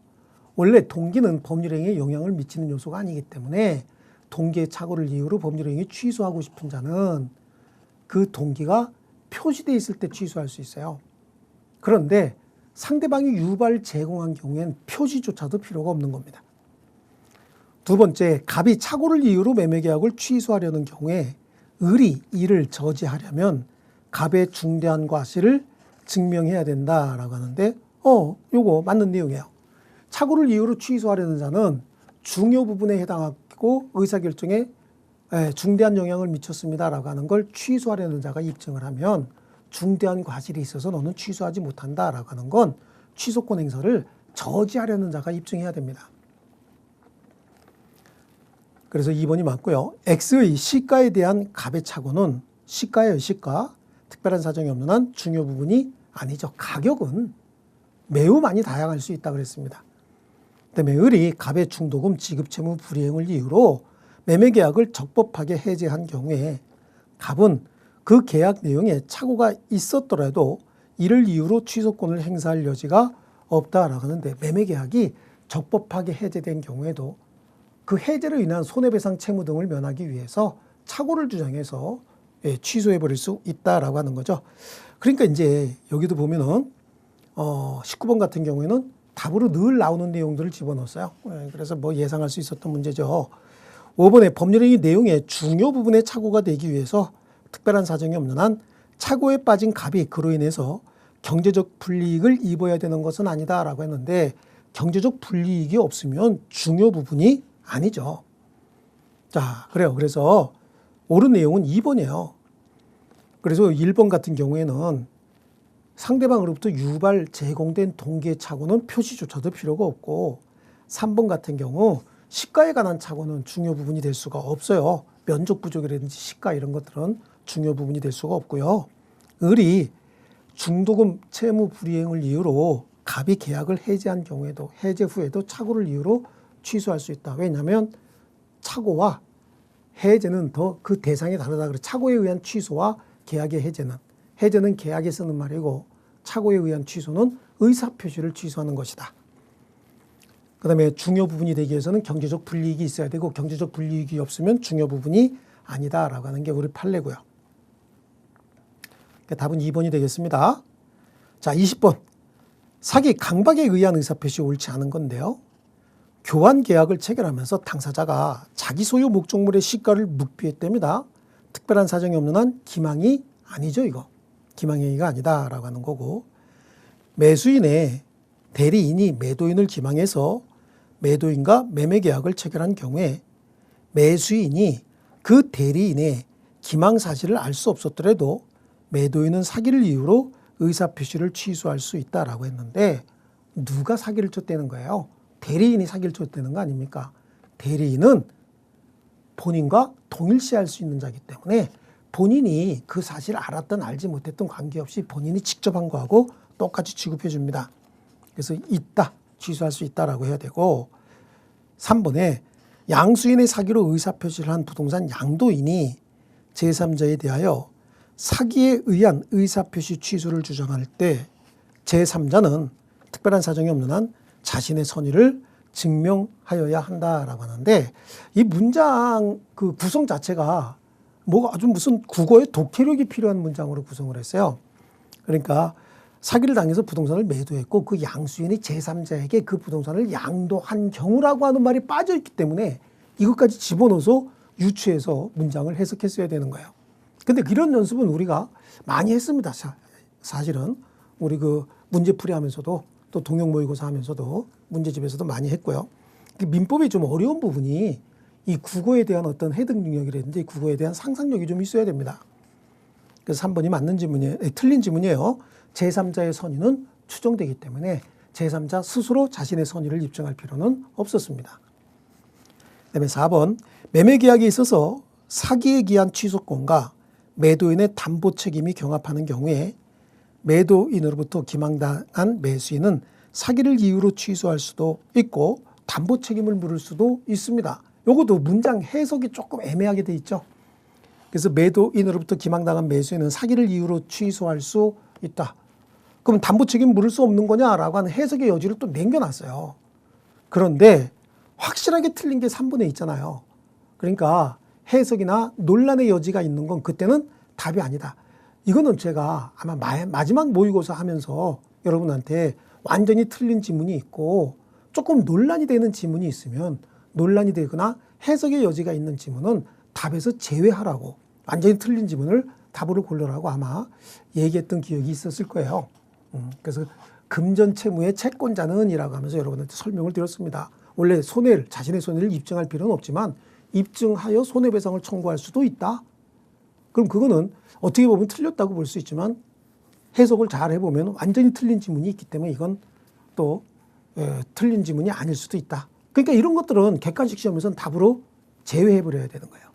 원래 동기는 법률행위에 영향을 미치는 요소가 아니기 때문에 동기의 착오를 이유로 법률행위 취소하고 싶은 자는 그 동기가 표시되어 있을 때 취소할 수 있어요. 그런데 상대방이 유발 제공한 경우엔 표시조차도 필요가 없는 겁니다. 두 번째, 갑이 착오를 이유로 매매 계약을 취소하려는 경우에 을이 이를 저지하려면 갑의 중대한 과실을 증명해야 된다라고 하는데 요거 맞는 내용이에요. 착오를 이유로 취소하려는 자는 중요 부분에 해당하고 의사결정에 중대한 영향을 미쳤습니다라고 하는 걸 취소하려는 자가 입증을 하면 중대한 과실이 있어서 너는 취소하지 못한다라고 하는 건 취소권 행사를 저지하려는 자가 입증해야 됩니다. 그래서 2번이 맞고요. X의 시가에 대한 갑의 착오는 시가예요. 시가. 특별한 사정이 없는 한 중요 부분이 아니죠. 가격은 매우 많이 다양할 수 있다고 그랬습니다. 그다음에 을이 갑의 중도금 지급 채무 불이행을 이유로 매매 계약을 적법하게 해제한 경우에 갑은 그 계약 내용에 착오가 있었더라도 이를 이유로 취소권을 행사할 여지가 없다라고 하는데 매매 계약이 적법하게 해제된 경우에도 그 해제로 인한 손해배상 채무 등을 면하기 위해서 착오를 주장해서 취소해버릴 수 있다라고 하는 거죠. 그러니까 이제 여기도 보면은 19번 같은 경우에는 답으로 늘 나오는 내용들을 집어넣었어요. 그래서 뭐 예상할 수 있었던 문제죠. 5번에 법률행위 내용의 중요 부분에 착오가 되기 위해서 특별한 사정이 없는 한 착오에 빠진 갑이 그로 인해서 경제적 불이익을 입어야 되는 것은 아니다라고 했는데 경제적 불이익이 없으면 중요 부분이 아니죠. 자, 그래요. 그래서 옳은 내용은 2번이에요. 그래서 1번 같은 경우에는 상대방으로부터 유발 제공된 동기의 착오는 표시조차도 필요가 없고 3번 같은 경우 시가에 관한 착오는 중요 부분이 될 수가 없어요. 면적 부족이라든지 시가 이런 것들은 중요 부분이 될 수가 없고요. 을이 중도금 채무 불이행을 이유로 갑이 계약을 해제한 경우에도 해제 후에도 착오를 이유로 취소할 수 있다. 왜냐하면 착오와 해제는 더 그 대상이 다르다. 그래 착오에 의한 취소와 계약의 해제는 계약에 쓰는 말이고 착오에 의한 취소는 의사표시를 취소하는 것이다. 그 다음에 중요 부분이 되기 위해서는 경제적 불이익이 있어야 되고 경제적 불이익이 없으면 중요 부분이 아니다라고 하는 게 우리 판례고요. 그러니까 답은 2번이 되겠습니다. 자, 20번. 사기 강박에 의한 의사표시 옳지 않은 건데요. 교환 계약을 체결하면서 당사자가 자기 소유 목적물의 시가를 묵비했답니다. 특별한 사정이 없는 한 기망이 아니죠, 이거. 기망행위가 아니다라고 하는 거고. 매수인의 대리인이 매도인을 기망해서 매도인과 매매 계약을 체결한 경우에 매수인이 그 대리인의 기망 사실을 알 수 없었더라도 매도인은 사기를 이유로 의사표시를 취소할 수 있다라고 했는데 누가 사기를 쳤다는 거예요? 대리인이 사기를 쳤다는 거 아닙니까? 대리인은 본인과 동일시할 수 있는 자이기 때문에 본인이 그 사실을 알았든 알지 못했든 관계없이 본인이 직접 한 거하고 똑같이 취급해 줍니다. 그래서 있다, 취소할 수 있다라고 해야 되고 3번에 양수인의 사기로 의사표시를 한 부동산 양도인이 제3자에 대하여 사기에 의한 의사표시 취소를 주장할 때 제3자는 특별한 사정이 없는 한 자신의 선의를 증명하여야 한다라고 하는데 이 문장 그 구성 자체가 뭐가 아주 무슨 국어의 독해력이 필요한 문장으로 구성을 했어요. 그러니까 사기를 당해서 부동산을 매도했고 그 양수인이 제3자에게 그 부동산을 양도한 경우라고 하는 말이 빠져있기 때문에 이것까지 집어넣어서 유추해서 문장을 해석했어야 되는 거예요. 근데 이런 연습은 우리가 많이 했습니다. 사실은 우리 그 문제풀이 하면서도 또 동영 모의고사 하면서도 문제집에서도 많이 했고요. 민법이 좀 어려운 부분이 이 국어에 대한 어떤 해석 능력이라든지 국어에 대한 상상력이 좀 있어야 됩니다. 그래서 3번이 맞는 지문이에요. 틀린 지문이에요. 제3자의 선의는 추정되기 때문에 제3자 스스로 자신의 선의를 입증할 필요는 없었습니다. 그다음에 4번 매매 계약에 있어서 사기에 기한 취소권과 매도인의 담보 책임이 경합하는 경우에 매도인으로부터 기망당한 매수인은 사기를 이유로 취소할 수도 있고 담보 책임을 물을 수도 있습니다. 요것도 문장 해석이 조금 애매하게 돼 있죠. 그래서 매도인으로부터 기망당한 매수인은 사기를 이유로 취소할 수 있다. 그럼 담보 책임 물을 수 없는 거냐라고 하는 해석의 여지를 또 남겨놨어요. 그런데 확실하게 틀린 게 3번에 있잖아요. 그러니까 해석이나 논란의 여지가 있는 건 그때는 답이 아니다. 이거는 제가 아마 마지막 모의고사 하면서 여러분한테 완전히 틀린 지문이 있고 조금 논란이 되는 지문이 있으면 논란이 되거나 해석의 여지가 있는 지문은 답에서 제외하라고, 완전히 틀린 지문을 답으로 고르라고 아마 얘기했던 기억이 있었을 거예요. 그래서 금전 채무의 채권자는 이라고 하면서 여러분한테 설명을 드렸습니다. 원래 손해를, 자신의 손해를 입증할 필요는 없지만 입증하여 손해배상을 청구할 수도 있다. 그럼 그거는 어떻게 보면 틀렸다고 볼 수 있지만 해석을 잘 해보면 완전히 틀린 지문이 있기 때문에 이건 또 틀린 지문이 아닐 수도 있다. 그러니까 이런 것들은 객관식 시험에서는 답으로 제외해버려야 되는 거예요.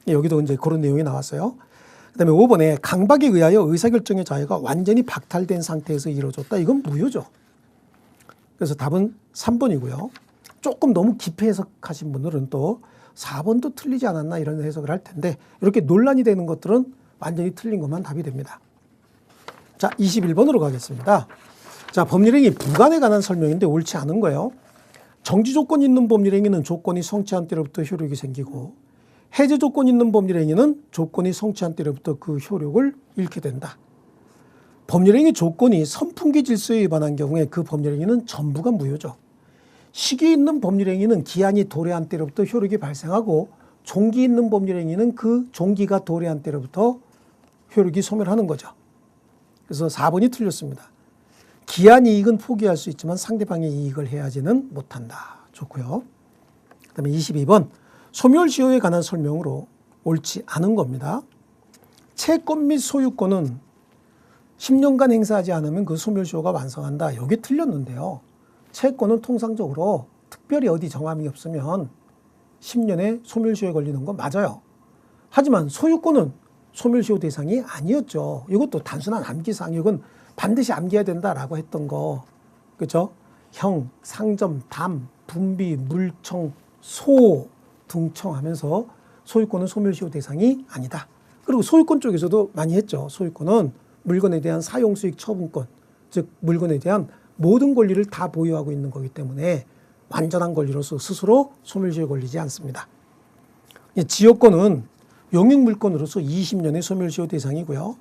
여기도 이제 그런 내용이 나왔어요. 그 다음에 5번에 강박에 의하여 의사결정의 자유가 완전히 박탈된 상태에서 이루어졌다. 이건 무효죠. 그래서 답은 3번이고요. 조금 너무 깊이 해석하신 분들은 또 4번도 틀리지 않았나 이런 해석을 할 텐데 이렇게 논란이 되는 것들은 완전히 틀린 것만 답이 됩니다. 자, 21번으로 가겠습니다. 자, 법률행위 부관에 관한 설명인데 옳지 않은 거예요. 정지 조건이 있는 법률행위는 조건이 성취한 때로부터 효력이 생기고 해제 조건이 있는 법률행위는 조건이 성취한 때로부터 그 효력을 잃게 된다. 법률행위 조건이 선풍기 질서에 위반한 경우에 그 법률행위는 전부가 무효죠. 시기 있는 법률행위는 기한이 도래한 때로부터 효력이 발생하고 종기 있는 법률행위는 그 종기가 도래한 때로부터 효력이 소멸하는 거죠. 그래서 4번이 틀렸습니다. 기한 이익은 포기할 수 있지만 상대방의 이익을 해하지는 못한다. 좋고요. 그 다음에 22번 소멸시효에 관한 설명으로 옳지 않은 겁니다. 채권 및 소유권은 10년간 행사하지 않으면 그 소멸시효가 완성한다. 여기 틀렸는데요. 채권은 통상적으로 특별히 어디 정함이 없으면 10년에 소멸시효에 걸리는 건 맞아요. 하지만 소유권은 소멸시효 대상이 아니었죠. 이것도 단순한 암기사항, 이건 반드시 암기해야 된다라고 했던 거. 그렇죠? 형, 상점, 담, 분비, 물청, 소, 등청 하면서 소유권은 소멸시효 대상이 아니다. 그리고 소유권 쪽에서도 많이 했죠. 소유권은 물건에 대한 사용수익 처분권, 즉 물건에 대한 모든 권리를 다 보유하고 있는 거기 때문에 완전한 권리로서 스스로 소멸시효에 걸리지 않습니다. 지역권은 용익물권으로서 20년의 소멸시효 대상이고요.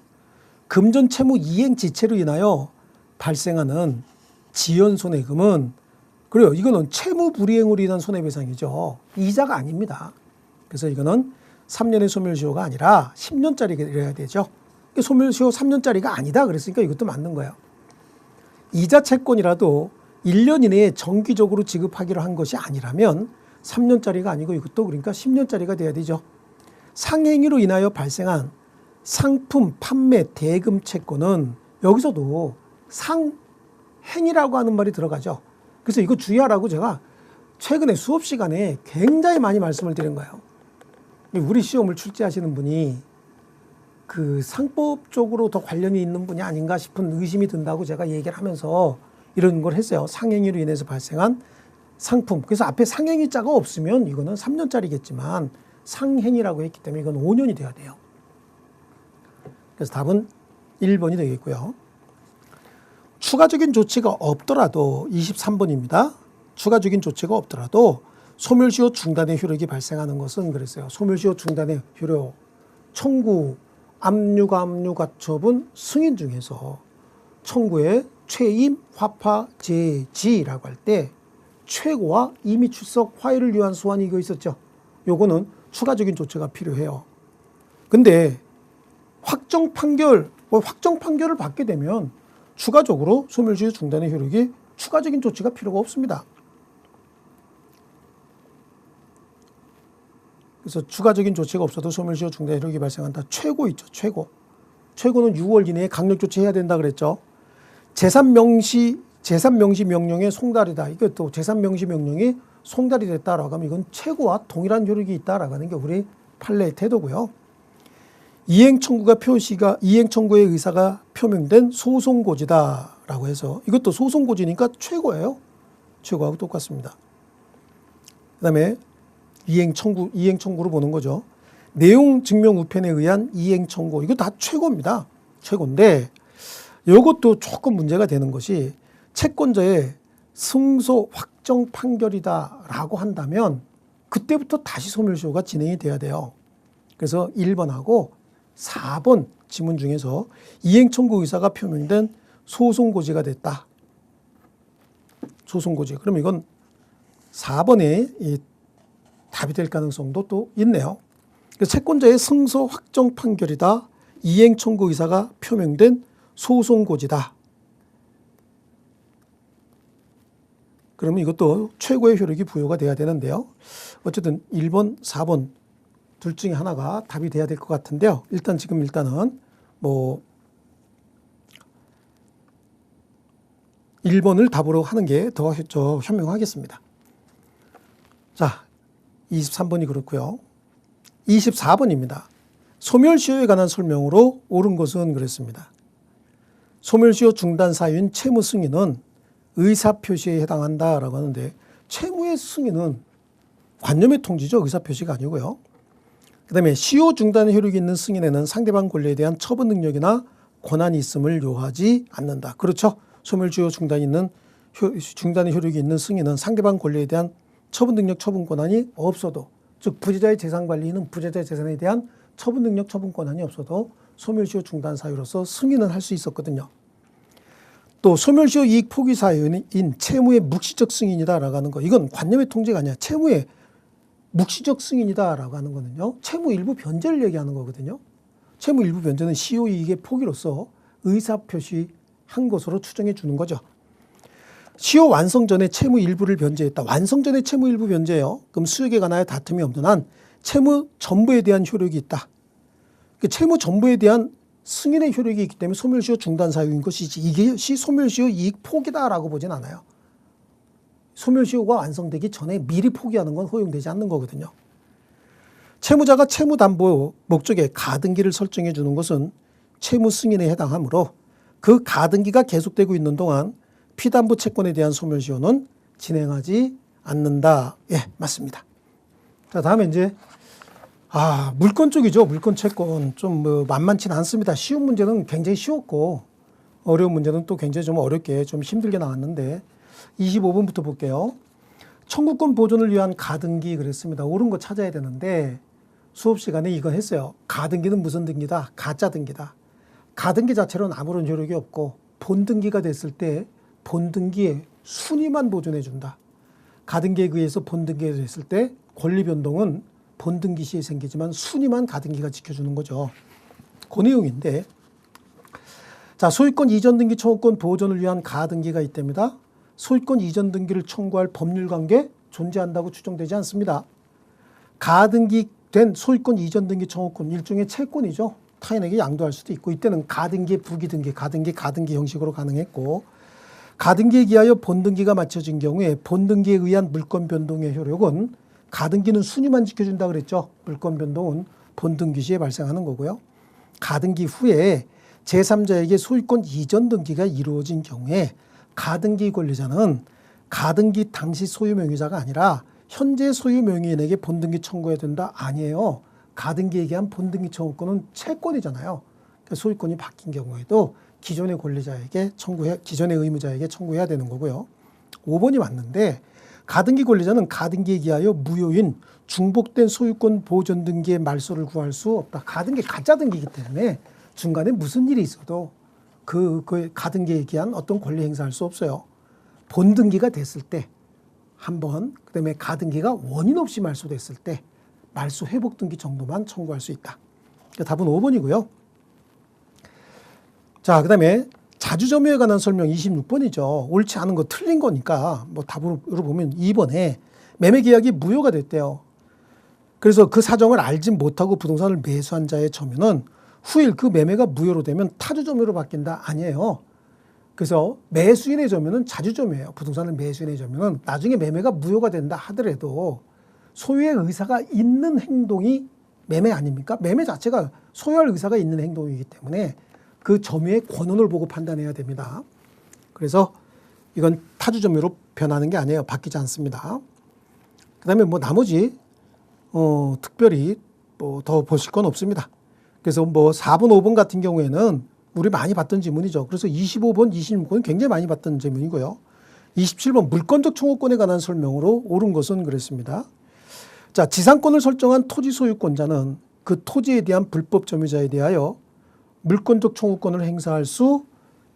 금전 채무 이행 지체로 인하여 발생하는 지연손해금은 그래요. 이거는 채무 불이행으로 인한 손해배상이죠. 이자가 아닙니다. 그래서 이거는 3년의 소멸시효가 아니라 10년짜리가 되죠. 소멸시효 3년짜리가 아니다 그랬으니까 이것도 맞는 거예요. 이자 채권이라도 1년 이내에 정기적으로 지급하기로 한 것이 아니라면 3년짜리가 아니고 이것도 그러니까 10년짜리가 돼야 되죠. 상행위로 인하여 발생한 상품 판매 대금 채권은 여기서도 상행이라고 하는 말이 들어가죠. 그래서 이거 주의하라고 제가 최근에 수업 시간에 굉장히 많이 말씀을 드린 거예요. 우리 시험을 출제하시는 분이 그 상법 쪽으로 더 관련이 있는 분이 아닌가 싶은 의심이 든다고 제가 얘기를 하면서 이런 걸 했어요. 상행위로 인해서 발생한 상품. 그래서 앞에 상행위자가 없으면 이거는 3년짜리겠지만 상행위라고 했기 때문에 이건 5년이 돼야 돼요. 그래서 답은 1번이 되겠고요. 추가적인 조치가 없더라도 23번입니다. 추가적인 조치가 없더라도 소멸시효 중단의 효력이 발생하는 것은 그랬어요. 소멸시효 중단의 효력, 청구, 압류가 압류가처분 승인 중에서 청구의 최임, 화파, 제지라고 할 때 최고와 임의 출석, 화해를 위한 소환이 이거 있었죠. 요거는 추가적인 조치가 필요해요. 근데 확정 판결을 받게 되면 추가적으로 소멸시효 중단의 효력이 추가적인 조치가 필요가 없습니다. 그래서 추가적인 조치가 없어도 소멸시효 중단의 효력이 발생한다. 최고 있죠. 최고. 최고는 6월 이내에 강력 조치해야 된다 그랬죠. 재산 명시 제3명시명령의 송달이다. 이것도 제3명시명령이 송달이 됐다라고 하면 이건 최고와 동일한 효력이 있다라고 하는 게 우리 판례의 태도고요. 이행청구의 의사가 표명된 소송고지다라고 해서 이것도 소송고지니까 최고예요. 최고하고 똑같습니다. 그 다음에 이행청구로 보는 거죠. 내용 증명 우편에 의한 이행청구. 이거 다 최고입니다. 최고인데 이것도 조금 문제가 되는 것이 채권자의 승소 확정 판결이다라고 한다면 그때부터 다시 소멸시효가 진행이 돼야 돼요. 그래서 1번하고 4번 지문 중에서 이행청구 의사가 표명된 소송고지가 됐다. 소송고지. 그럼 이건 4번에 이 답이 될 가능성도 또 있네요. 채권자의 승소 확정 판결이다. 이행청구 의사가 표명된 소송고지다. 그러면 이것도 최고의 효력이 부여가 돼야 되는데요. 어쨌든 1번, 4번 둘 중에 하나가 답이 돼야 될 것 같은데요. 일단은 뭐 1번을 답으로 하는 게 더 현명하겠습니다. 자, 23번이 그렇고요. 24번입니다. 소멸시효에 관한 설명으로 옳은 것은 그랬습니다. 소멸시효 중단 사유인 채무 승인은 의사표시에 해당한다라고 하는데 채무의 승인은 관념의 통지죠. 의사표시가 아니고요. 그 다음에 시효 중단의 효력이 있는 승인에는 상대방 권리에 대한 처분 능력이나 권한이 있음을 요하지 않는다. 그렇죠. 소멸시효 중단의 효력이 있는 승인은 상대방 권리에 대한 처분 능력, 처분 권한이 없어도, 즉 부재자의 재산 관리인은 부재자의 재산에 대한 처분 능력, 처분 권한이 없어도 소멸시효 중단 사유로서 승인은 할 수 있었거든요. 또 소멸시효 이익 포기 사유인 채무의 묵시적 승인이다라고 하는 거, 이건 관념의 통지가 아니야. 채무의 묵시적 승인이다라고 하는 거는요, 채무 일부 변제를 얘기하는 거거든요. 채무 일부 변제는 시효 이익의 포기로서 의사표시한 것으로 추정해 주는 거죠. 시효 완성 전에 채무 일부를 변제했다. 완성 전에 채무 일부 변제예요. 그럼 수익에 관하여 다툼이 없는 한 채무 전부에 대한 효력이 있다. 채무 전부에 대한 승인의 효력이 있기 때문에 소멸시효 중단 사유인 것이지 이것이 소멸시효 이익 포기다라고 보진 않아요. 소멸시효가 완성되기 전에 미리 포기하는 건 허용되지 않는 거거든요. 채무자가 채무담보 목적에 가등기를 설정해 주는 것은 채무 승인에 해당하므로 그 가등기가 계속되고 있는 동안 피담보 채권에 대한 소멸시효는 진행하지 않는다. 예, 맞습니다. 자, 다음에 이제 물권 쪽이죠. 물권 채권 좀 만만치는 않습니다. 쉬운 문제는 굉장히 쉬웠고 어려운 문제는 또 굉장히 좀 어렵게 좀 힘들게 나왔는데 25번부터 볼게요. 청구권 보존을 위한 가등기 그랬습니다. 옳은 거 찾아야 되는데 수업 시간에 이거 했어요. 가등기는 무슨 등기다? 가짜 등기다. 가등기 자체로는 아무런 효력이 없고 본등기가 됐을 때 본등기의 순위만 보존해 준다. 가등기에 의해서 본등기가 됐을 때 권리 변동은 본등기 시에 생기지만 순위만 가등기가 지켜주는 거죠. 그 내용인데, 자, 소유권 이전 등기 청구권 보존을 위한 가등기가 있답니다. 소유권 이전 등기를 청구할 법률 관계 존재한다고 추정되지 않습니다. 가등기된 소유권 이전 등기 청구권 일종의 채권이죠. 타인에게 양도할 수도 있고 이때는 가등기, 부기등기, 가등기 형식으로 가능했고 가등기에 기하여 본등기가 맞춰진 경우에 본등기에 의한 물권 변동의 효력은 가등기는 순위만 지켜준다 그랬죠. 물권 변동은 본등기 시에 발생하는 거고요. 가등기 후에 제3자에게 소유권 이전 등기가 이루어진 경우에 가등기 권리자는 가등기 당시 소유 명의자가 아니라 현재 소유 명의인에게 본등기 청구해야 된다? 아니에요. 가등기에 의한 본등기 청구권은 채권이잖아요. 그러니까 소유권이 바뀐 경우에도 기존의 권리자에게 기존의 의무자에게 청구해야 되는 거고요. 5번이 맞는데 가등기 권리자는 가등기에 기하여 무효인 중복된 소유권 보존 등기의 말소를 구할 수 없다. 가등기 가짜 등기이기 때문에 중간에 무슨 일이 있어도 그 가등기에 기한 어떤 권리 행사할 수 없어요. 본등기가 됐을 때 한 번, 그다음에 가등기가 원인 없이 말소됐을 때 말소 회복 등기 정도만 청구할 수 있다. 그러니까 답은 5번이고요. 자, 그다음에 자주점유에 관한 설명 26번이죠. 옳지 않은 거 틀린 거니까 뭐 답으로 보면 2번에 매매 계약이 무효가 됐대요. 그래서 그 사정을 알지 못하고 부동산을 매수한 자의 점유는 후일 그 매매가 무효로 되면 타주점유로 바뀐다? 아니에요. 그래서 매수인의 점유는 자주점이에요. 부동산을 매수인의 점유는 나중에 매매가 무효가 된다 하더라도 소유의 의사가 있는 행동이 매매 아닙니까? 매매 자체가 소유할 의사가 있는 행동이기 때문에 그 점유의 권한을 보고 판단해야 됩니다. 그래서 이건 타주 점유로 변하는 게 아니에요. 바뀌지 않습니다. 그다음에 뭐 나머지 특별히 뭐 더 보실 건 없습니다. 그래서 뭐 4번, 5번 같은 경우에는 우리 많이 봤던 지문이죠. 그래서 25번, 26번은 굉장히 많이 봤던 지문이고요. 27번 물권적 청구권에 관한 설명으로 옳은 것은 그랬습니다. 자, 지상권을 설정한 토지 소유권자는 그 토지에 대한 불법 점유자에 대하여 물권적 청구권을 행사할 수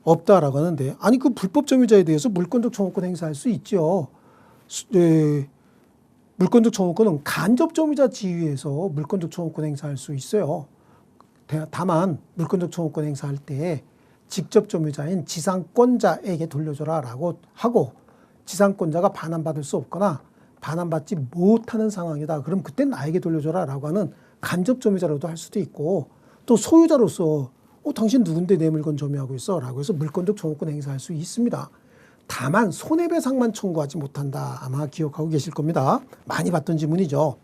없다라고 하는데, 아니 그 불법 점유자에 대해서 물권적 청구권 행사할 수 있죠. 물권적 청구권은 간접 점유자 지위에서 물권적 청구권 행사할 수 있어요. 다만 물권적 청구권 행사할 때 직접 점유자인 지상권자에게 돌려줘라라고 하고, 지상권자가 반환받을 수 없거나 반환받지 못하는 상황이다. 그럼 그때 나에게 돌려줘라라고 하는 간접 점유자로도 할 수도 있고, 또 소유자로서 당신 누군데 내 물건 점유하고 있어? 라고 해서 물권적 청구권 행사할 수 있습니다. 다만 손해배상만 청구하지 못한다. 아마 기억하고 계실 겁니다. 많이 봤던 지문이죠.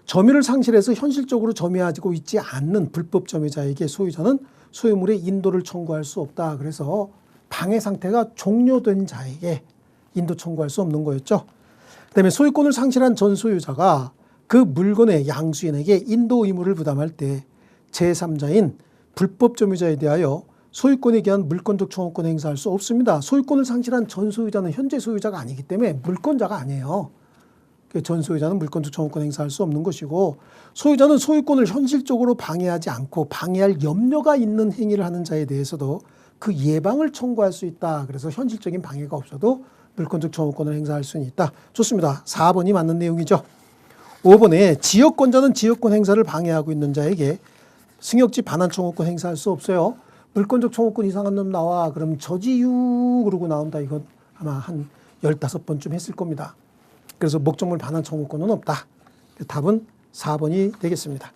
점유를 상실해서 현실적으로 점유하고 있지 않는 불법 점유자에게 소유자는 소유물의 인도를 청구할 수 없다. 그래서 방해 상태가 종료된 자에게 인도 청구할 수 없는 거였죠. 그다음에 소유권을 상실한 전 소유자가 그 물건의 양수인에게 인도 의무를 부담할 때 제3자인 불법 점유자에 대하여 소유권에 대한 물권적 청구권 행사할 수 없습니다. 소유권을 상실한 전 소유자는 현재 소유자가 아니기 때문에 물권자가 아니에요. 전 소유자는 물권적 청구권 행사할 수 없는 것이고, 소유자는 소유권을 현실적으로 방해하지 않고 방해할 염려가 있는 행위를 하는 자에 대해서도 그 예방을 청구할 수 있다. 그래서 현실적인 방해가 없어도 물권적 청구권을 행사할 수는 있다. 좋습니다. 4번이 맞는 내용이죠. 5번에 지역권자는 지역권 행사를 방해하고 있는 자에게 승역지 반환 청구권 행사할 수 없어요. 물권적 청구권 이상한 놈 나와. 그럼 저지유 그러고 나온다. 이건 아마 한 15번쯤 했을 겁니다. 그래서 목적물 반환 청구권은 없다. 답은 4번이 되겠습니다.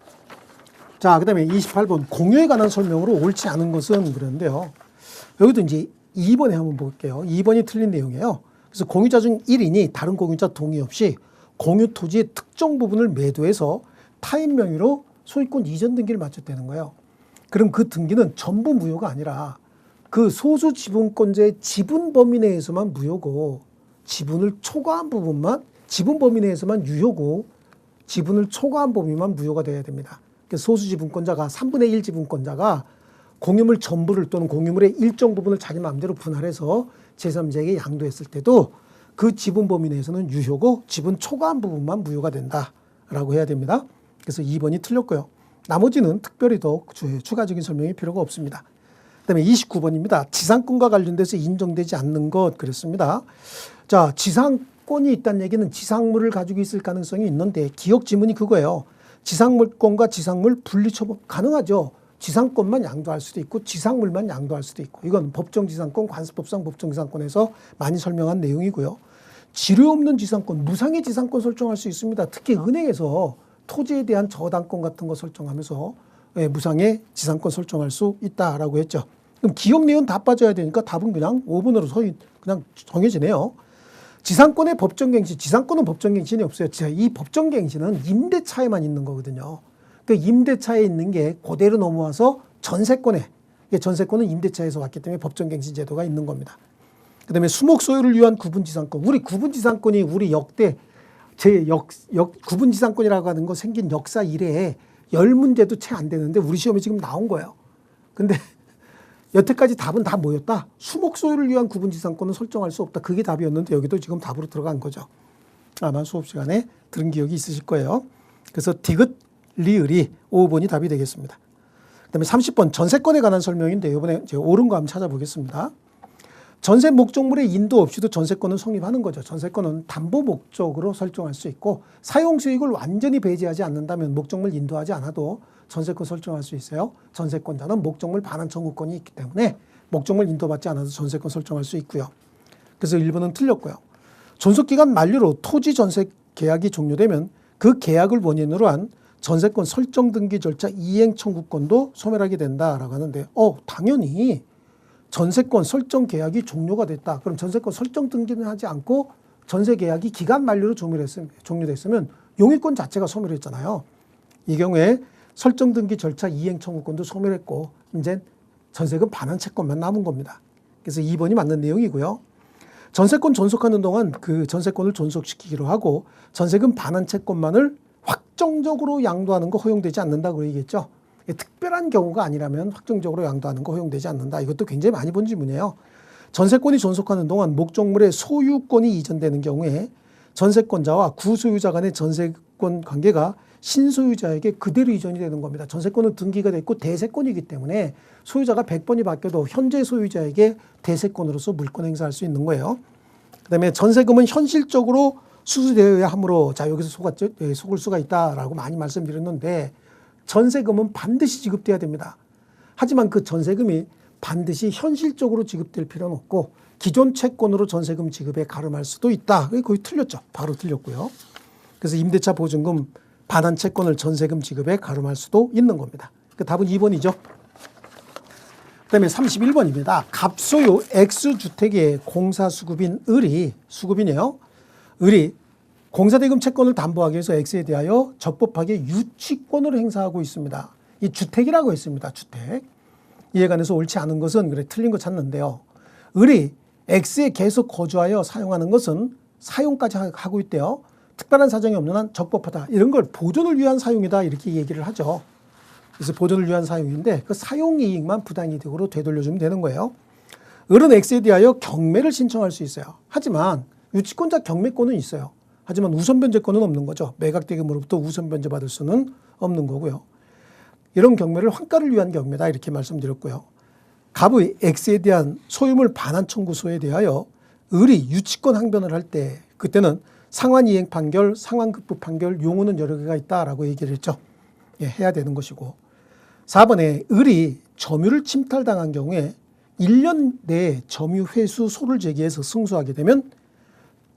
자, 그 다음에 28번 공유에 관한 설명으로 옳지 않은 것은 그런데요. 여기도 이제 2번에 한번 볼게요. 2번이 틀린 내용이에요. 그래서 공유자 중 1인이 다른 공유자 동의 없이 공유 토지의 특정 부분을 매도해서 타인 명의로 소유권 이전 등기를 마쳤다는 거예요. 그럼 그 등기는 전부 무효가 아니라 그 소수 지분권자의 지분 범위 내에서만 무효고, 지분을 초과한 부분만, 지분 범위 내에서만 유효고, 지분을 초과한 범위만 무효가 돼야 됩니다. 소수 지분권자가 3분의 1 지분권자가 공유물 전부를 또는 공유물의 일정 부분을 자기 마음대로 분할해서 제3자에게 양도했을 때도 그 지분 범위 내에서는 유효고 지분 초과한 부분만 무효가 된다라고 해야 됩니다. 그래서 2번이 틀렸고요. 나머지는 특별히 더 추가적인 설명이 필요가 없습니다. 그다음에 29번입니다. 지상권과 관련돼서 인정되지 않는 것 그랬습니다. 자, 지상권이 있다는 얘기는 지상물을 가지고 있을 가능성이 있는데 기억 지문이 그거예요. 지상물권과 지상물 분리 처분 가능하죠. 지상권만 양도할 수도 있고 지상물만 양도할 수도 있고, 이건 법정지상권, 관습법상 법정지상권에서 많이 설명한 내용이고요. 지료 없는 지상권, 무상의 지상권 설정할 수 있습니다. 특히 은행에서 토지에 대한 저당권 같은 거 설정하면서 무상의 지상권 설정할 수 있다라고 했죠. 그럼 기억 내용 다 빠져야 되니까 답은 그냥 5번으로 그냥 정해지네요. 지상권의 법정갱신, 지상권은 법정갱신이 없어요. 이 법정갱신은 임대차에만 있는 거거든요. 그 임대차에 있는 게 그대로 넘어와서 전세권에, 전세권은 임대차에서 왔기 때문에 법정갱신 제도가 있는 겁니다. 그 다음에 수목 소유를 위한 구분지상권. 우리 구분지상권이 우리 역대 구분지상권이라고 하는 거 생긴 역사 이래에 10문제도 채 안 되는데 우리 시험에 지금 나온 거예요. 근데 여태까지 답은 다 뭐였다? 수목 소유를 위한 구분지상권은 설정할 수 없다. 그게 답이었는데 여기도 지금 답으로 들어간 거죠. 아마 수업 시간에 들은 기억이 있으실 거예요. 그래서 디귿, 리을이 5번이 답이 되겠습니다. 그 다음에 30번 전세권에 관한 설명인데 이번에 제가 옳은 거 한번 찾아보겠습니다. 전세 목적물의 인도 없이도 전세권은 성립하는 거죠. 전세권은 담보 목적으로 설정할 수 있고, 사용 수익을 완전히 배제하지 않는다면 목적물 인도하지 않아도 전세권 설정할 수 있어요. 전세권자는 목적물 반환 청구권이 있기 때문에 목적물 인도받지 않아도 전세권 설정할 수 있고요. 그래서 1번은 틀렸고요. 존속기간 만료로 토지 전세 계약이 종료되면 그 계약을 원인으로 한 전세권 설정 등기 절차 이행 청구권도 소멸하게 된다라고 하는데, 당연히 전세권 설정 계약이 종료가 됐다. 그럼 전세권 설정 등기는 하지 않고 전세 계약이 기간 만료로 종료됐으면 용의권 자체가 소멸했잖아요. 이 경우에 설정 등기 절차 이행 청구권도 소멸했고 이제 전세금 반환 채권만 남은 겁니다. 그래서 2번이 맞는 내용이고요. 전세권 존속하는 동안 그 전세권을 존속시키기로 하고 전세금 반환 채권만을 확정적으로 양도하는 거 허용되지 않는다고 얘기했죠. 특별한 경우가 아니라면 확정적으로 양도하는 거 허용되지 않는다. 이것도 굉장히 많이 본 질문이에요. 전세권이 존속하는 동안 목적물의 소유권이 이전되는 경우에 전세권자와 구소유자 간의 전세권 관계가 신소유자에게 그대로 이전이 되는 겁니다. 전세권은 등기가 됐고 대세권이기 때문에 소유자가 100번이 바뀌어도 현재 소유자에게 대세권으로서 물권 행사할 수 있는 거예요. 그다음에 전세금은 현실적으로 수수되어야 하므로 자 여기서 속을 수가 있다라고 많이 말씀드렸는데 전세금은 반드시 지급돼야 됩니다. 하지만 그 전세금이 반드시 현실적으로 지급될 필요는 없고 기존 채권으로 전세금 지급에 가름할 수도 있다. 거의 틀렸죠. 바로 틀렸고요. 그래서 임대차 보증금 반환 채권을 전세금 지급에 가름할 수도 있는 겁니다. 그 답은 2번이죠. 그다음에 31번입니다. 갑소유 X주택의 공사수급인 을이 수급이네요. 을이 공사대금 채권을 담보하기 위해서 X에 대하여 적법하게 유치권을 행사하고 있습니다. 이 주택이라고 했습니다. 주택. 이에 관해서 옳지 않은 것은 그래 틀린 거 찾는데요. 을이 X에 계속 거주하여 사용하는 것은 사용까지 하고 있대요. 특별한 사정이 없는 한 적법하다. 이런 걸 보존을 위한 사용이다 이렇게 얘기를 하죠. 그래서 보존을 위한 사용인데 그 사용이익만 부당이득으로 되돌려주면 되는 거예요. 을은 X에 대하여 경매를 신청할 수 있어요. 하지만 유치권자 경매권은 있어요. 하지만 우선 변제권은 없는 거죠. 매각대금으로부터 우선 변제 받을 수는 없는 거고요. 이런 경매를 환가를 위한 경매다 이렇게 말씀드렸고요. 갑의 X에 대한 소유물 반환 청구소에 대하여 을이 유치권 항변을 할 때 그때는 상환이행 판결, 상환급부 판결, 용어는 여러 개가 있다라고 얘기를 했죠. 예, 해야 되는 것이고 4번에 을이 점유를 침탈당한 경우에 1년 내에 점유 회수 소를 제기해서 승소하게 되면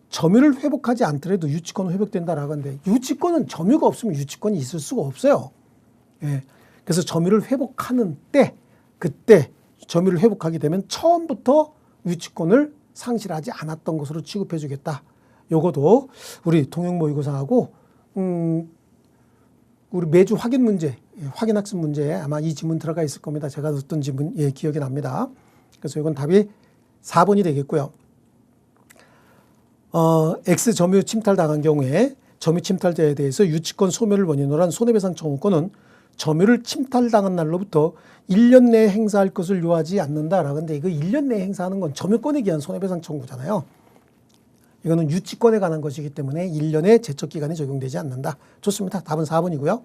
점유를 회복하지 않더라도 유치권은 회복된다라고 하는데 유치권은 점유가 없으면 유치권이 있을 수가 없어요. 예, 그래서 점유를 회복하는 때 그때 점유를 회복하게 되면 처음부터 유치권을 상실하지 않았던 것으로 취급해 주겠다. 요거도 우리 통영 모의고사하고 우리 매주 확인 문제, 확인 학습 문제에 아마 이 지문 들어가 있을 겁니다. 제가 듣던 지문 기억이 납니다. 그래서 이건 답이 4번이 되겠고요. X 점유 침탈당한 경우에 점유 침탈자에 대해서 유치권 소멸을 원인으로 한 손해배상 청구권은 점유를 침탈당한 날로부터 1년 내에 행사할 것을 요하지 않는다라고 하는데 이거 1년 내에 행사하는 건 점유권에 기한 손해배상 청구잖아요. 이거는 유치권에 관한 것이기 때문에 1년의 제척기간이 적용되지 않는다. 좋습니다. 답은 4번이고요.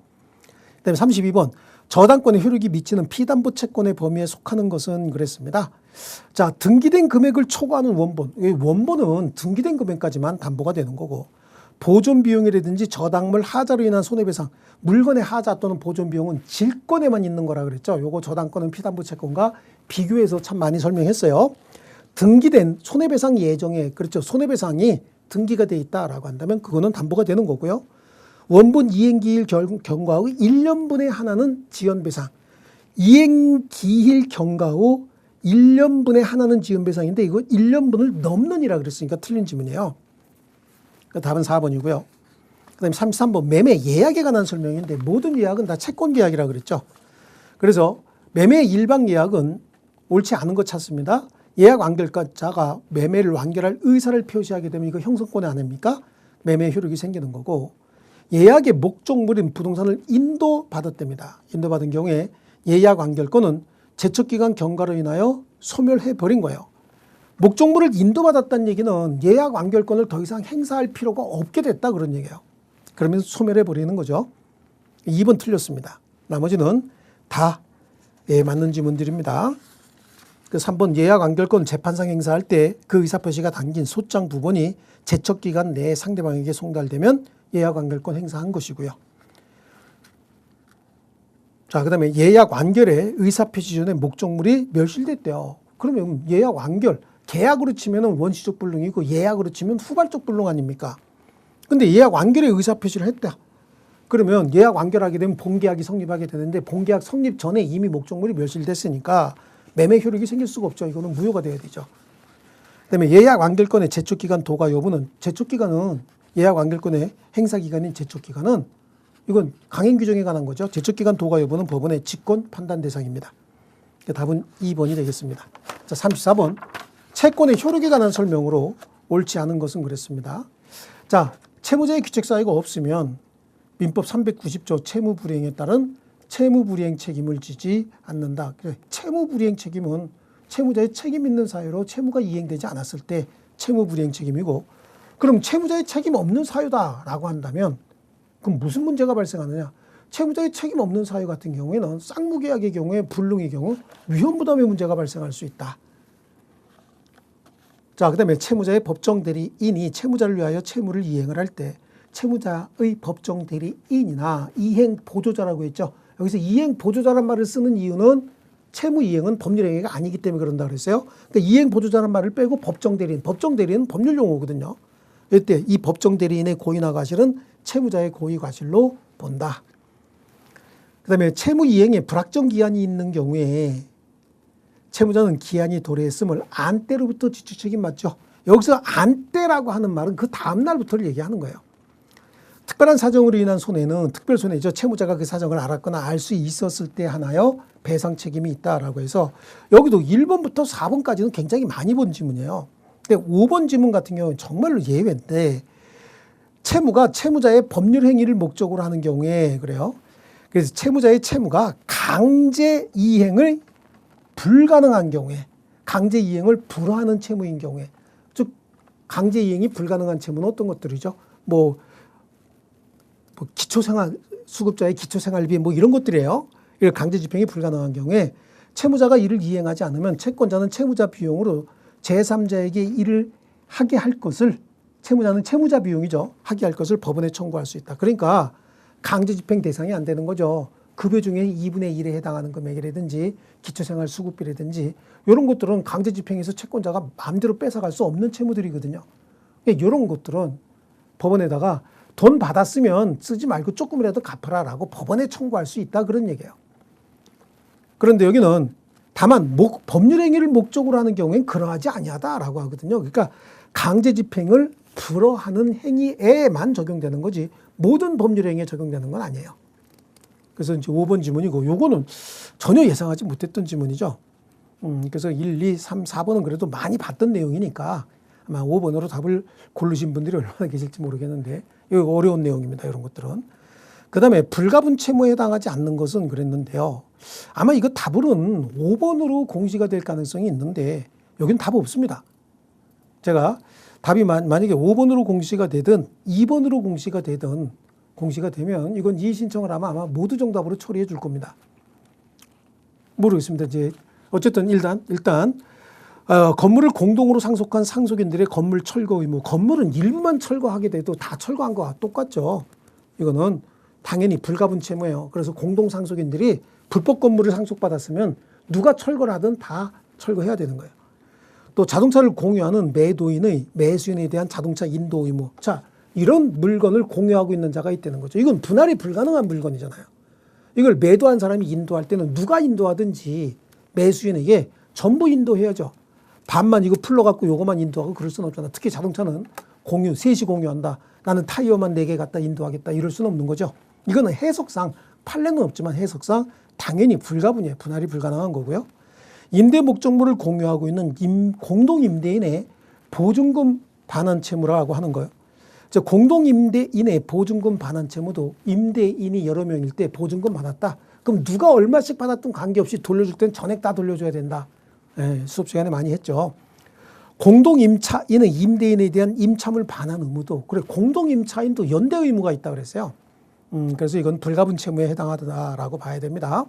그다음에 32번. 저당권의 효력이 미치는 피담보 채권의 범위에 속하는 것은 그랬습니다. 자, 등기된 금액을 초과하는 원본. 원본은 등기된 금액까지만 담보가 되는 거고 보존 비용이라든지 저당물 하자로 인한 손해배상, 물건의 하자 또는 보존 비용은 질권에만 있는 거라 그랬죠. 요거 저당권은 피담보 채권과 비교해서 참 많이 설명했어요. 등기된 손해배상 예정에 그렇죠. 손해배상이 등기가 돼 있다라고 한다면 그거는 담보가 되는 거고요. 원본 이행기일 경과 후 1년분의 하나는 지연배상. 이행기일 경과 후 1년분의 하나는 지연배상인데 이거 1년분을 넘는이라 그랬으니까 틀린 지문이에요. 답은 4번이고요. 그 다음에 33번 매매 예약에 관한 설명인데 모든 예약은 다 채권 계약이라고 그랬죠. 그래서 매매 일방 예약은 옳지 않은 것 찾습니다. 예약 완결자가 매매를 완결할 의사를 표시하게 되면 이거 형성권의 아닙니까? 매매 효력이 생기는 거고 예약의 목적물인 부동산을 인도받았답니다. 인도받은 경우에 예약 완결권은 제척기간 경과로 인하여 소멸해버린 거예요. 목적물을 인도받았다는 얘기는 예약 완결권을 더 이상 행사할 필요가 없게 됐다 그런 얘기예요. 그러면 소멸해버리는 거죠. 2번 틀렸습니다. 나머지는 다 맞는 지문들입니다. 그 3번 예약 완결권 재판상 행사할 때 그 의사표시가 담긴 소장 부분이 제척기간 내에 상대방에게 송달되면 예약 완결권 행사한 것이고요. 자, 그 다음에 예약 완결에 의사표시 전에 목적물이 멸실됐대요. 그러면 예약 완결, 계약으로 치면 원시적 불능이고 예약으로 치면 후발적 불능 아닙니까? 근데 예약 완결에 의사표시를 했다. 그러면 예약 완결하게 되면 본계약이 성립하게 되는데 본계약 성립 전에 이미 목적물이 멸실됐으니까 매매 효력이 생길 수가 없죠. 이거는 무효가 돼야 되죠. 그다음에 예약 완결권의 제출기간 도과 여부는 제출기간은 예약 완결권의 행사기간인 제출기간은 이건 강행 규정에 관한 거죠. 제출기간 도과 여부는 법원의 직권 판단 대상입니다. 답은 2번이 되겠습니다. 자, 34번. 채권의 효력에 관한 설명으로 옳지 않은 것은 그랬습니다. 자, 채무자의 귀책 사유가 없으면 민법 390조 채무불이행에 따른 채무불이행 책임을 지지 않는다. 채무불이행 책임은 채무자의 책임 있는 사유로 채무가 이행되지 않았을 때 채무불이행 책임이고, 그럼 채무자의 책임 없는 사유다라고 한다면 그럼 무슨 문제가 발생하느냐? 채무자의 책임 없는 사유 같은 경우에는 쌍무계약의 경우에 불능의 경우 위험부담의 문제가 발생할 수 있다. 자, 그다음에 채무자의 법정 대리인이 채무자를 위하여 채무를 이행을 할 때 채무자의 법정 대리인이나 이행 보조자라고 했죠. 여기서 이행 보조자란 말을 쓰는 이유는 채무 이행은 법률 행위가 아니기 때문에 그런다 그랬어요. 그러니까 이행 보조자란 말을 빼고 법정 대리인은 법률 용어거든요. 이때 이 법정 대리인의 고의나 과실은 채무자의 고의 과실로 본다. 그다음에 채무 이행에 불확정 기한이 있는 경우에 채무자는 기한이 도래했음을 안때로부터 지출 책임 맞죠. 여기서 안때라고 하는 말은 그 다음 날부터를 얘기하는 거예요. 특별한 사정으로 인한 손해는 특별 손해죠. 채무자가 그 사정을 알았거나 알 수 있었을 때 하나여 배상 책임이 있다라고 해서 여기도 1번부터 4번까지는 굉장히 많이 본 지문이에요. 근데 5번 지문 같은 경우는 정말로 예외인데 채무가 채무자의 법률 행위를 목적으로 하는 경우에 그래요. 그래서 채무자의 채무가 강제 이행을 불가능한 경우에, 강제 이행을 불허하는 채무인 경우에, 즉 강제 이행이 불가능한 채무는 어떤 것들이죠? 뭐 기초생활 수급자의 기초생활비 뭐 이런 것들이에요. 이걸 강제 집행이 불가능한 경우에 채무자가 이를 이행하지 않으면 채권자는 채무자 비용으로 제3자에게 이를 하게 할 것을, 채무자는 채무자 비용이죠. 하게 할 것을 법원에 청구할 수 있다. 그러니까 강제 집행 대상이 안 되는 거죠. 급여 중에 2분의 1에 해당하는 금액이라든지 기초생활 수급비라든지 이런 것들은 강제 집행에서 채권자가 마음대로 뺏어갈 수 없는 채무들이거든요. 이런 것들은 법원에다가 돈 받았으면 쓰지 말고 조금이라도 갚아라라고 법원에 청구할 수 있다 그런 얘기예요. 그런데 여기는 다만 법률 행위를 목적으로 하는 경우엔 그러하지 아니하다라고 하거든요. 그러니까 강제 집행을 불허하는 행위에만 적용되는 거지 모든 법률 행위에 적용되는 건 아니에요. 그래서 이제 5번 지문이고 요거는 전혀 예상하지 못했던 지문이죠. 그래서 1, 2, 3, 4번은 그래도 많이 봤던 내용이니까 아마 5번으로 답을 고르신 분들이 얼마나 계실지 모르겠는데 이거 어려운 내용입니다. 이런 것들은. 그다음에 불가분 채무에 해당하지 않는 것은 그랬는데요. 아마 이거 답은 5번으로 공시가 될 가능성이 있는데 여기는 답 없습니다. 제가 답이 만약에 5번으로 공시가 되든 2번으로 공시가 되면 이건 이의 신청을 하면 아마 모두 정답으로 처리해 줄 겁니다. 모르겠습니다. 이제 어쨌든 일단 건물을 공동으로 상속한 상속인들의 건물 철거 의무, 건물은 일부만 철거하게 돼도 다 철거한 거와 똑같죠. 이거는 당연히 불가분 채무예요. 그래서 공동 상속인들이 불법 건물을 상속받았으면 누가 철거를 하든 다 철거해야 되는 거예요. 또 자동차를 공유하는 매도인의 매수인에 대한 자동차 인도 의무. 자, 이런 물건을 공유하고 있는 자가 있다는 거죠. 이건 분할이 불가능한 물건이잖아요. 이걸 매도한 사람이 인도할 때는 누가 인도하든지 매수인에게 전부 인도해야죠. 반만 이거 풀러갖고 요거만 인도하고 그럴 수는 없잖아. 특히 자동차는 셋이 공유한다. 나는 타이어만 4개 갖다 인도하겠다. 이럴 수는 없는 거죠. 이거는 해석상, 판례는 없지만 해석상 당연히 불가분이에요. 분할이 불가능한 거고요. 임대 목적물을 공유하고 있는 공동 임대인의 보증금 반환 채무라고 하는 거예요. 공동 임대인의 보증금 반환 채무도 임대인이 여러 명일 때 보증금 받았다. 그럼 누가 얼마씩 받았든 관계없이 돌려줄 땐 전액 다 돌려줘야 된다. 수업 시간에 많이 했죠. 공동 임차인은 임대인에 대한 임차물 반환 의무도, 그래 공동 임차인도 연대 의무가 있다 그랬어요. 그래서 이건 불가분 채무에 해당하다라고 봐야 됩니다.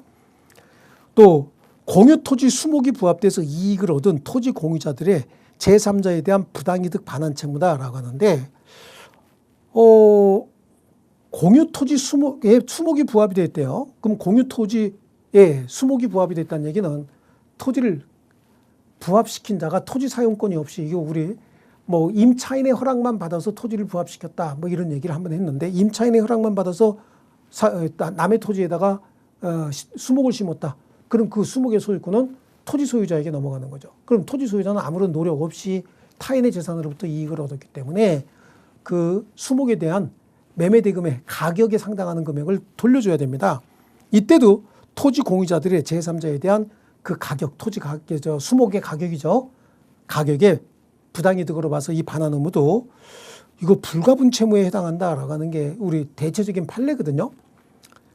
또 공유 토지 수목이 부합돼서 이익을 얻은 토지 공유자들의 제3자에 대한 부당이득 반환 채무다라고 하는데, 공유 토지 수목이 부합이 됐대요. 그럼 공유 토지에 수목이 부합이 됐다는 얘기는 토지를 부합시킨 자가 토지 사용권이 없이, 이거 우리 뭐 임차인의 허락만 받아서 토지를 부합시켰다 뭐 이런 얘기를 한번 했는데, 임차인의 허락만 받아서 남의 토지에다가 수목을 심었다. 그럼 그 수목의 소유권은 토지 소유자에게 넘어가는 거죠. 그럼 토지 소유자는 아무런 노력 없이 타인의 재산으로부터 이익을 얻었기 때문에 그 수목에 대한 매매 대금의 가격에 상당하는 금액을 돌려줘야 됩니다. 이때도 토지 공유자들의 제3자에 대한 그 가격, 토지 가격, 수목의 가격이죠. 가격에 부당이득으로 봐서 이 반환 의무도 이거 불가분 채무에 해당한다라고 하는 게 우리 대체적인 판례거든요.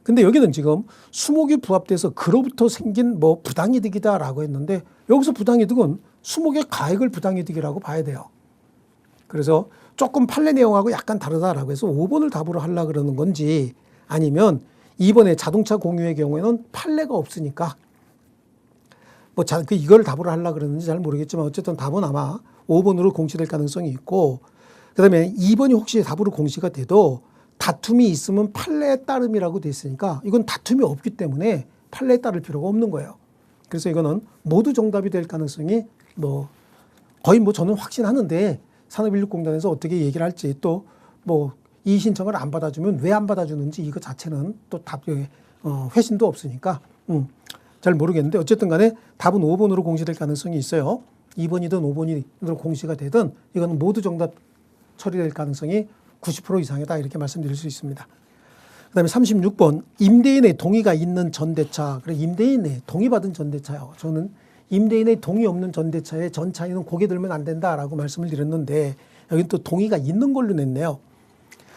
근데 여기는 지금 수목이 부합돼서 그로부터 생긴 뭐 부당이득이다라고 했는데 여기서 부당이득은 수목의 가액을 부당이득이라고 봐야 돼요. 그래서 조금 판례 내용하고 약간 다르다라고 해서 5번을 답으로 하려고 그러는 건지 아니면 2번에 자동차 공유의 경우에는 판례가 없으니까 뭐 이걸 답으로 하려고 그러는지 잘 모르겠지만 어쨌든 답은 아마 5번으로 공시될 가능성이 있고 그다음에 2번이 혹시 답으로 공시가 돼도 다툼이 있으면 판례에 따름이라고 돼 있으니까 이건 다툼이 없기 때문에 판례에 따를 필요가 없는 거예요. 그래서 이거는 모두 정답이 될 가능성이 뭐 거의 뭐 저는 확신하는데 산업인력공단에서 어떻게 얘기를 할지 또 뭐 이의 신청을 안 받아주면 왜 안 받아주는지 이거 자체는 또 답 회신도 없으니까 잘 모르겠는데 어쨌든 간에 답은 5번으로 공시될 가능성이 있어요. 2번이든 5번으로 공시가 되든 이건 모두 정답 처리될 가능성이 90% 이상이다 이렇게 말씀드릴 수 있습니다. 그다음에 36번 임대인의 동의가 있는 전대차. 그래 임대인의 동의받은 전대차요. 저는 임대인의 동의 없는 전대차에 전차인은 고개 들면 안 된다라고 말씀을 드렸는데 여기는 또 동의가 있는 걸로 냈네요.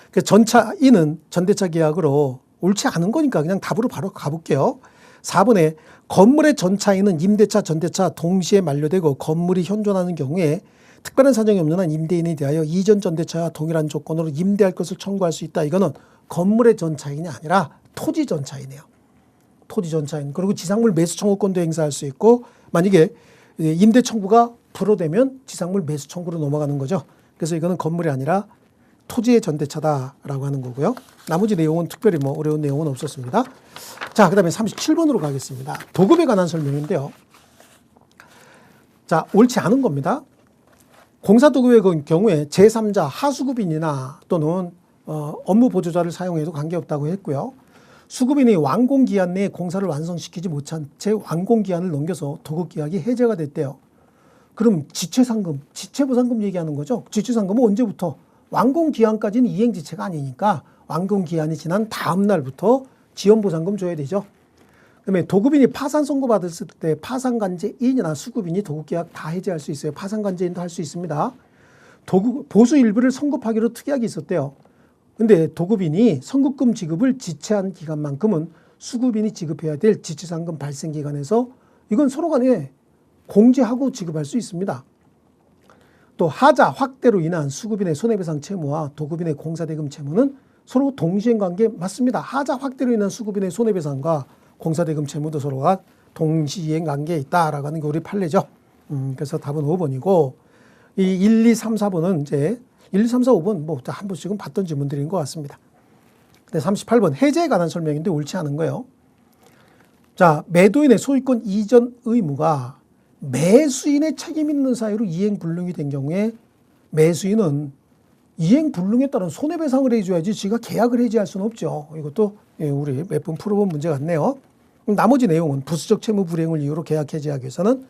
그 전차인은 전대차 계약으로 옳지 않은 거니까 그냥 답으로 바로 가볼게요. 4번에 건물의 전차인은 임대차, 전대차 동시에 만료되고 건물이 현존하는 경우에 특별한 사정이 없는 한 임대인에 대하여 이전 전대차와 동일한 조건으로 임대할 것을 청구할 수 있다. 이거는 건물의 전차인이 아니라 토지 전차인이에요. 토지 전차인. 그리고 지상물 매수 청구권도 행사할 수 있고 만약에 임대 청구가 불허되면 지상물 매수 청구로 넘어가는 거죠. 그래서 이거는 건물이 아니라 토지의 전대차다라고 하는 거고요. 나머지 내용은 특별히 뭐 어려운 내용은 없었습니다. 자, 그 다음에 37번으로 가겠습니다. 도급에 관한 설명인데요. 자, 옳지 않은 겁니다. 공사도급의 경우에 제3자 하수급인이나 또는 업무 보조자를 사용해도 관계없다고 했고요. 수급인이 완공기한 내에 공사를 완성시키지 못한 채 완공기한을 넘겨서 도급계약이 해제가 됐대요. 그럼 지체상금, 지체보상금 얘기하는 거죠. 지체상금은 언제부터? 완공기한까지는 이행지체가 아니니까 완공기한이 지난 다음 날부터 지연보상금 줘야 되죠. 그다음에 도급인이 파산 선고 받았을 때 파산관제인이나 수급인이 도급계약 다 해제할 수 있어요. 파산관제인도 할 수 있습니다. 보수 일부를 선급하기로 특약이 있었대요. 근데 도급인이 선급금 지급을 지체한 기간만큼은 수급인이 지급해야 될 지체상금 발생 기간에서 이건 서로 간에 공제하고 지급할 수 있습니다. 또 하자 확대로 인한 수급인의 손해배상 채무와 도급인의 공사대금 채무는 서로 동시행관계 맞습니다. 하자 확대로 인한 수급인의 손해배상과 공사대금 채무도 서로가 동시행관계에 있다라고 하는 게 우리 판례죠. 그래서 답은 5번이고 이 1, 2, 3, 4번은 이제 1, 2, 3, 4, 5번 뭐 한 번씩은 봤던 질문들인 것 같습니다. 근데 38번 해제에 관한 설명인데 옳지 않은 거예요. 자, 매도인의 소유권 이전 의무가 매수인의 책임 있는 사유로 이행불능이 된 경우에 매수인은 이행불능에 따른 손해배상을 해줘야지 지가 계약을 해지할 수는 없죠. 이것도 우리 몇 번 풀어본 문제 같네요. 나머지 내용은 부수적 채무 불이행을 이유로 계약 해지하기 위해서는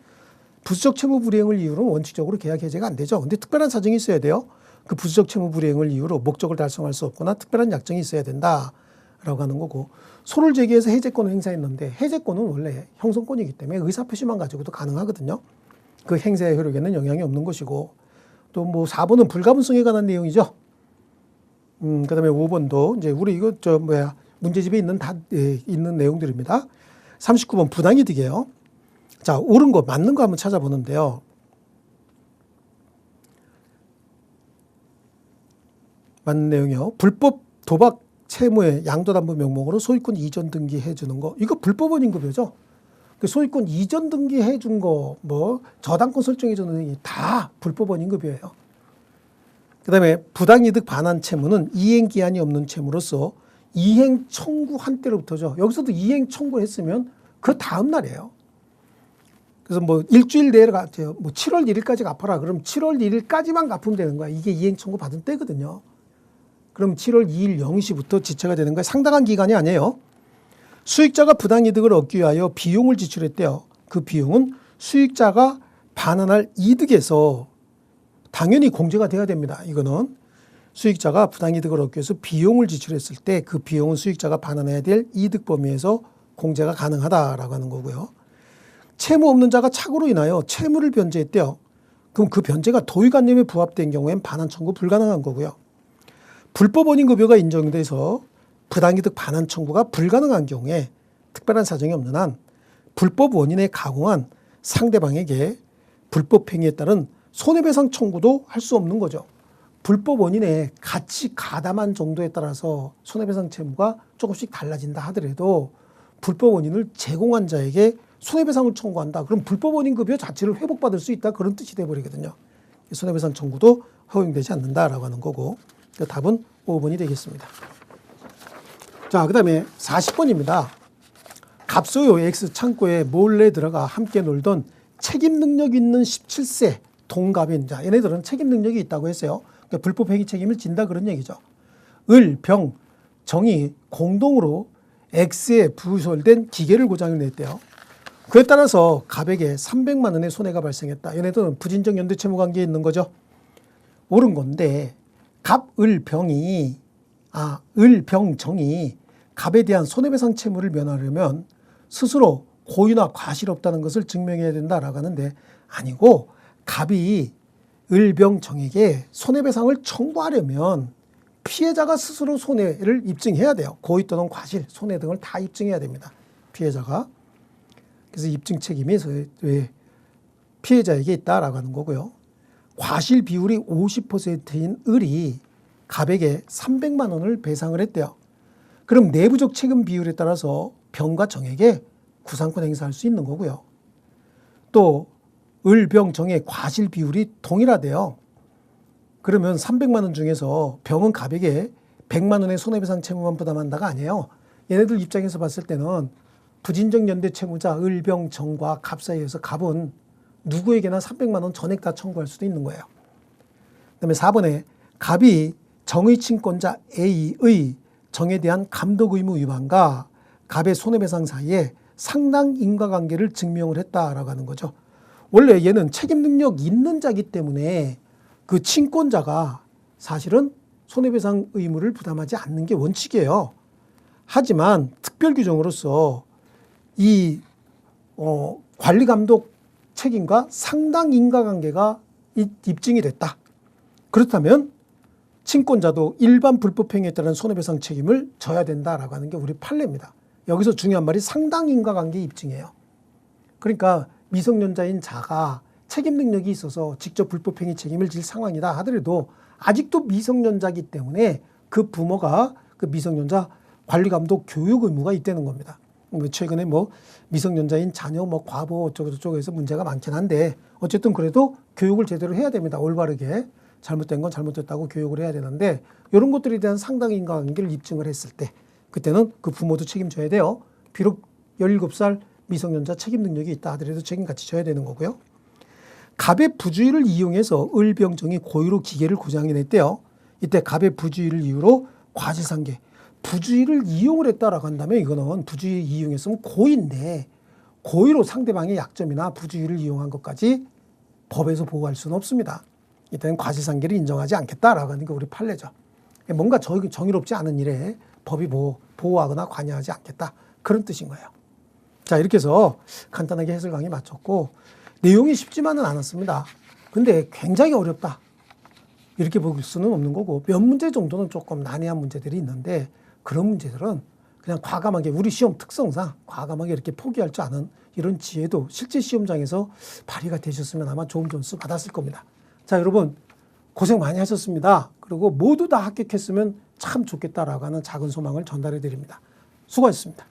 부수적 채무 불이행을 이유로 원칙적으로 계약 해제가 안 되죠. 근데 특별한 사정이 있어야 돼요. 그 부수적 채무 불이행을 이유로 목적을 달성할 수 없거나 특별한 약정이 있어야 된다라고 하는 거고 소를 제기해서 해제권을 행사했는데 해제권은 원래 형성권이기 때문에 의사표시만 가지고도 가능하거든요. 그 행사의 효력에는 영향이 없는 것이고 또 뭐 4번은 불가분성에 관한 내용이죠. 그다음에 5번도 이제 우리 이거 문제집에 있는 있는 내용들입니다. 39번 부당이득이에요. 자, 옳은 거 맞는 거 한번 찾아보는데요. 맞는 내용이요. 불법 도박 채무의 양도담보 명목으로 소유권 이전 등기해 주는 거. 이거 불법원 인급이죠. 그 소유권 이전 등기해 준 거, 뭐 저당권 설정해 주는 게 다 불법원 인급이에요. 그다음에 부당이득 반환 채무는 이행 기한이 없는 채무로서 이행 청구한 때로부터죠. 여기서도 이행 청구를 했으면 그 다음 날이에요. 그래서 뭐 일주일 내에 갚아요. 뭐 7월 1일까지 갚아라. 그럼 7월 1일까지만 갚으면 되는 거야. 이게 이행 청구 받은 때거든요. 그럼 7월 2일 0시부터 지체가 되는 거예요. 상당한 기간이 아니에요. 수익자가 부당이득을 얻기 위하여 비용을 지출했대요. 그 비용은 수익자가 반환할 이득에서 당연히 공제가 돼야 됩니다. 이거는 수익자가 부당이득을 얻기 위해서 비용을 지출했을 때 그 비용은 수익자가 반환해야 될 이득 범위에서 공제가 가능하다라고 하는 거고요. 채무 없는 자가 착오로 인하여 채무를 변제했대요. 그럼 그 변제가 도의관념에 부합된 경우엔 반환 청구 불가능한 거고요. 불법 원인급여가 인정돼서 부당이득 반환 청구가 불가능한 경우에 특별한 사정이 없는 한 불법 원인에 가공한 상대방에게 불법 행위에 따른 손해배상 청구도 할 수 없는 거죠. 불법 원인에 같이 가담한 정도에 따라서 손해배상 채무가 조금씩 달라진다 하더라도 불법 원인을 제공한 자에게 손해배상을 청구한다. 그럼 불법 원인 급여 자체를 회복받을 수 있다. 그런 뜻이 돼버리거든요. 손해배상 청구도 허용되지 않는다라고 하는 거고 답은 5번이 되겠습니다. 자, 그 다음에 40번입니다. 갑소요 X 창고에 몰래 들어가 함께 놀던 책임 능력 있는 17세 동갑인 자, 얘네들은 책임 능력이 있다고 했어요. 그러니까 불법 행위 책임을 진다 그런 얘기죠. 을, 병, 정이 공동으로 X에 부설된 기계를 고장을 냈대요. 그에 따라서 갑에게 300만 원의 손해가 발생했다. 얘네들은 부진적 연대 채무 관계에 있는 거죠. 옳은 건데 갑, 을, 병이 을, 병, 정이 갑에 대한 손해배상 채무를 면하려면 스스로 고의나 과실이 없다는 것을 증명해야 된다라고 하는데 아니고 갑이 을, 병, 정에게 손해배상을 청구하려면 피해자가 스스로 손해를 입증해야 돼요. 고의 또는 과실, 손해 등을 다 입증해야 됩니다. 피해자가. 그래서 입증 책임이 피해자에게 있다라고 하는 거고요. 과실 비율이 50%인 을이 갑에게 300만 원을 배상을 했대요. 그럼 내부적 책임 비율에 따라서 병과 정에게 구상권 행사할 수 있는 거고요. 또 을, 병, 정의 과실 비율이 동일하대요. 그러면 300만 원 중에서 병은 갑에게 100만 원의 손해배상 채무만 부담한다가 아니에요. 얘네들 입장에서 봤을 때는 부진적 연대 채무자 을, 병, 정과 갑 사이에서 갑은 누구에게나 300만 원 전액 다 청구할 수도 있는 거예요. 그다음에 4번에 갑이 정의 친권자 A의 정에 대한 감독 의무 위반과 갑의 손해배상 사이에 상당 인과관계를 증명을 했다라고 하는 거죠. 원래 얘는 책임 능력 있는 자기 때문에 그 친권자가 사실은 손해배상 의무를 부담하지 않는 게 원칙이에요. 하지만 특별 규정으로서 이 관리감독 책임과 상당 인과관계가 입증이 됐다. 그렇다면 친권자도 일반 불법행위에 따른 손해배상 책임을 져야 된다라고 하는 게 우리 판례입니다. 여기서 중요한 말이 상당 인과관계 입증이에요. 그러니까 미성년자인 자가 책임 능력이 있어서 직접 불법행위 책임을 질 상황이다 하더라도 아직도 미성년자이기 때문에 그 부모가 그 미성년자 관리감독 교육 의무가 있다는 겁니다. 최근에 미성년자인 자녀 과보 어쩌고저쩌고해서 문제가 많긴 한데 어쨌든 그래도 교육을 제대로 해야 됩니다. 올바르게 잘못된 건 잘못됐다고 교육을 해야 되는데 이런 것들에 대한 상당 인과관계를 입증을 했을 때 그때는 그 부모도 책임져야 돼요. 비록 17살 미성년자 책임 능력이 있다 하더라도 책임 같이 져야 되는 거고요. 갑의 부주의를 이용해서 을, 병, 정이 고의로 기계를 고장해냈대요. 이때 갑의 부주의를 이유로 과실상계. 부주의를 이용을 했다라고 한다면 이거는 부주의 이용했으면 고의인데 고의로 상대방의 약점이나 부주의를 이용한 것까지 법에서 보호할 수는 없습니다. 이때는 과실상계를 인정하지 않겠다라고 하는 게 우리 판례죠. 뭔가 정의롭지 않은 일에 법이 보호하거나 관여하지 않겠다. 그런 뜻인 거예요. 자, 이렇게 해서 간단하게 해설 강의 마쳤고 내용이 쉽지만은 않았습니다. 근데 굉장히 어렵다. 이렇게 볼 수는 없는 거고 몇 문제 정도는 조금 난해한 문제들이 있는데 그런 문제들은 그냥 과감하게 우리 시험 특성상 과감하게 이렇게 포기할 줄 아는 이런 지혜도 실제 시험장에서 발휘가 되셨으면 아마 좋은 점수 받았을 겁니다. 자, 여러분 고생 많이 하셨습니다. 그리고 모두 다 합격했으면 참 좋겠다라고 하는 작은 소망을 전달해 드립니다. 수고하셨습니다.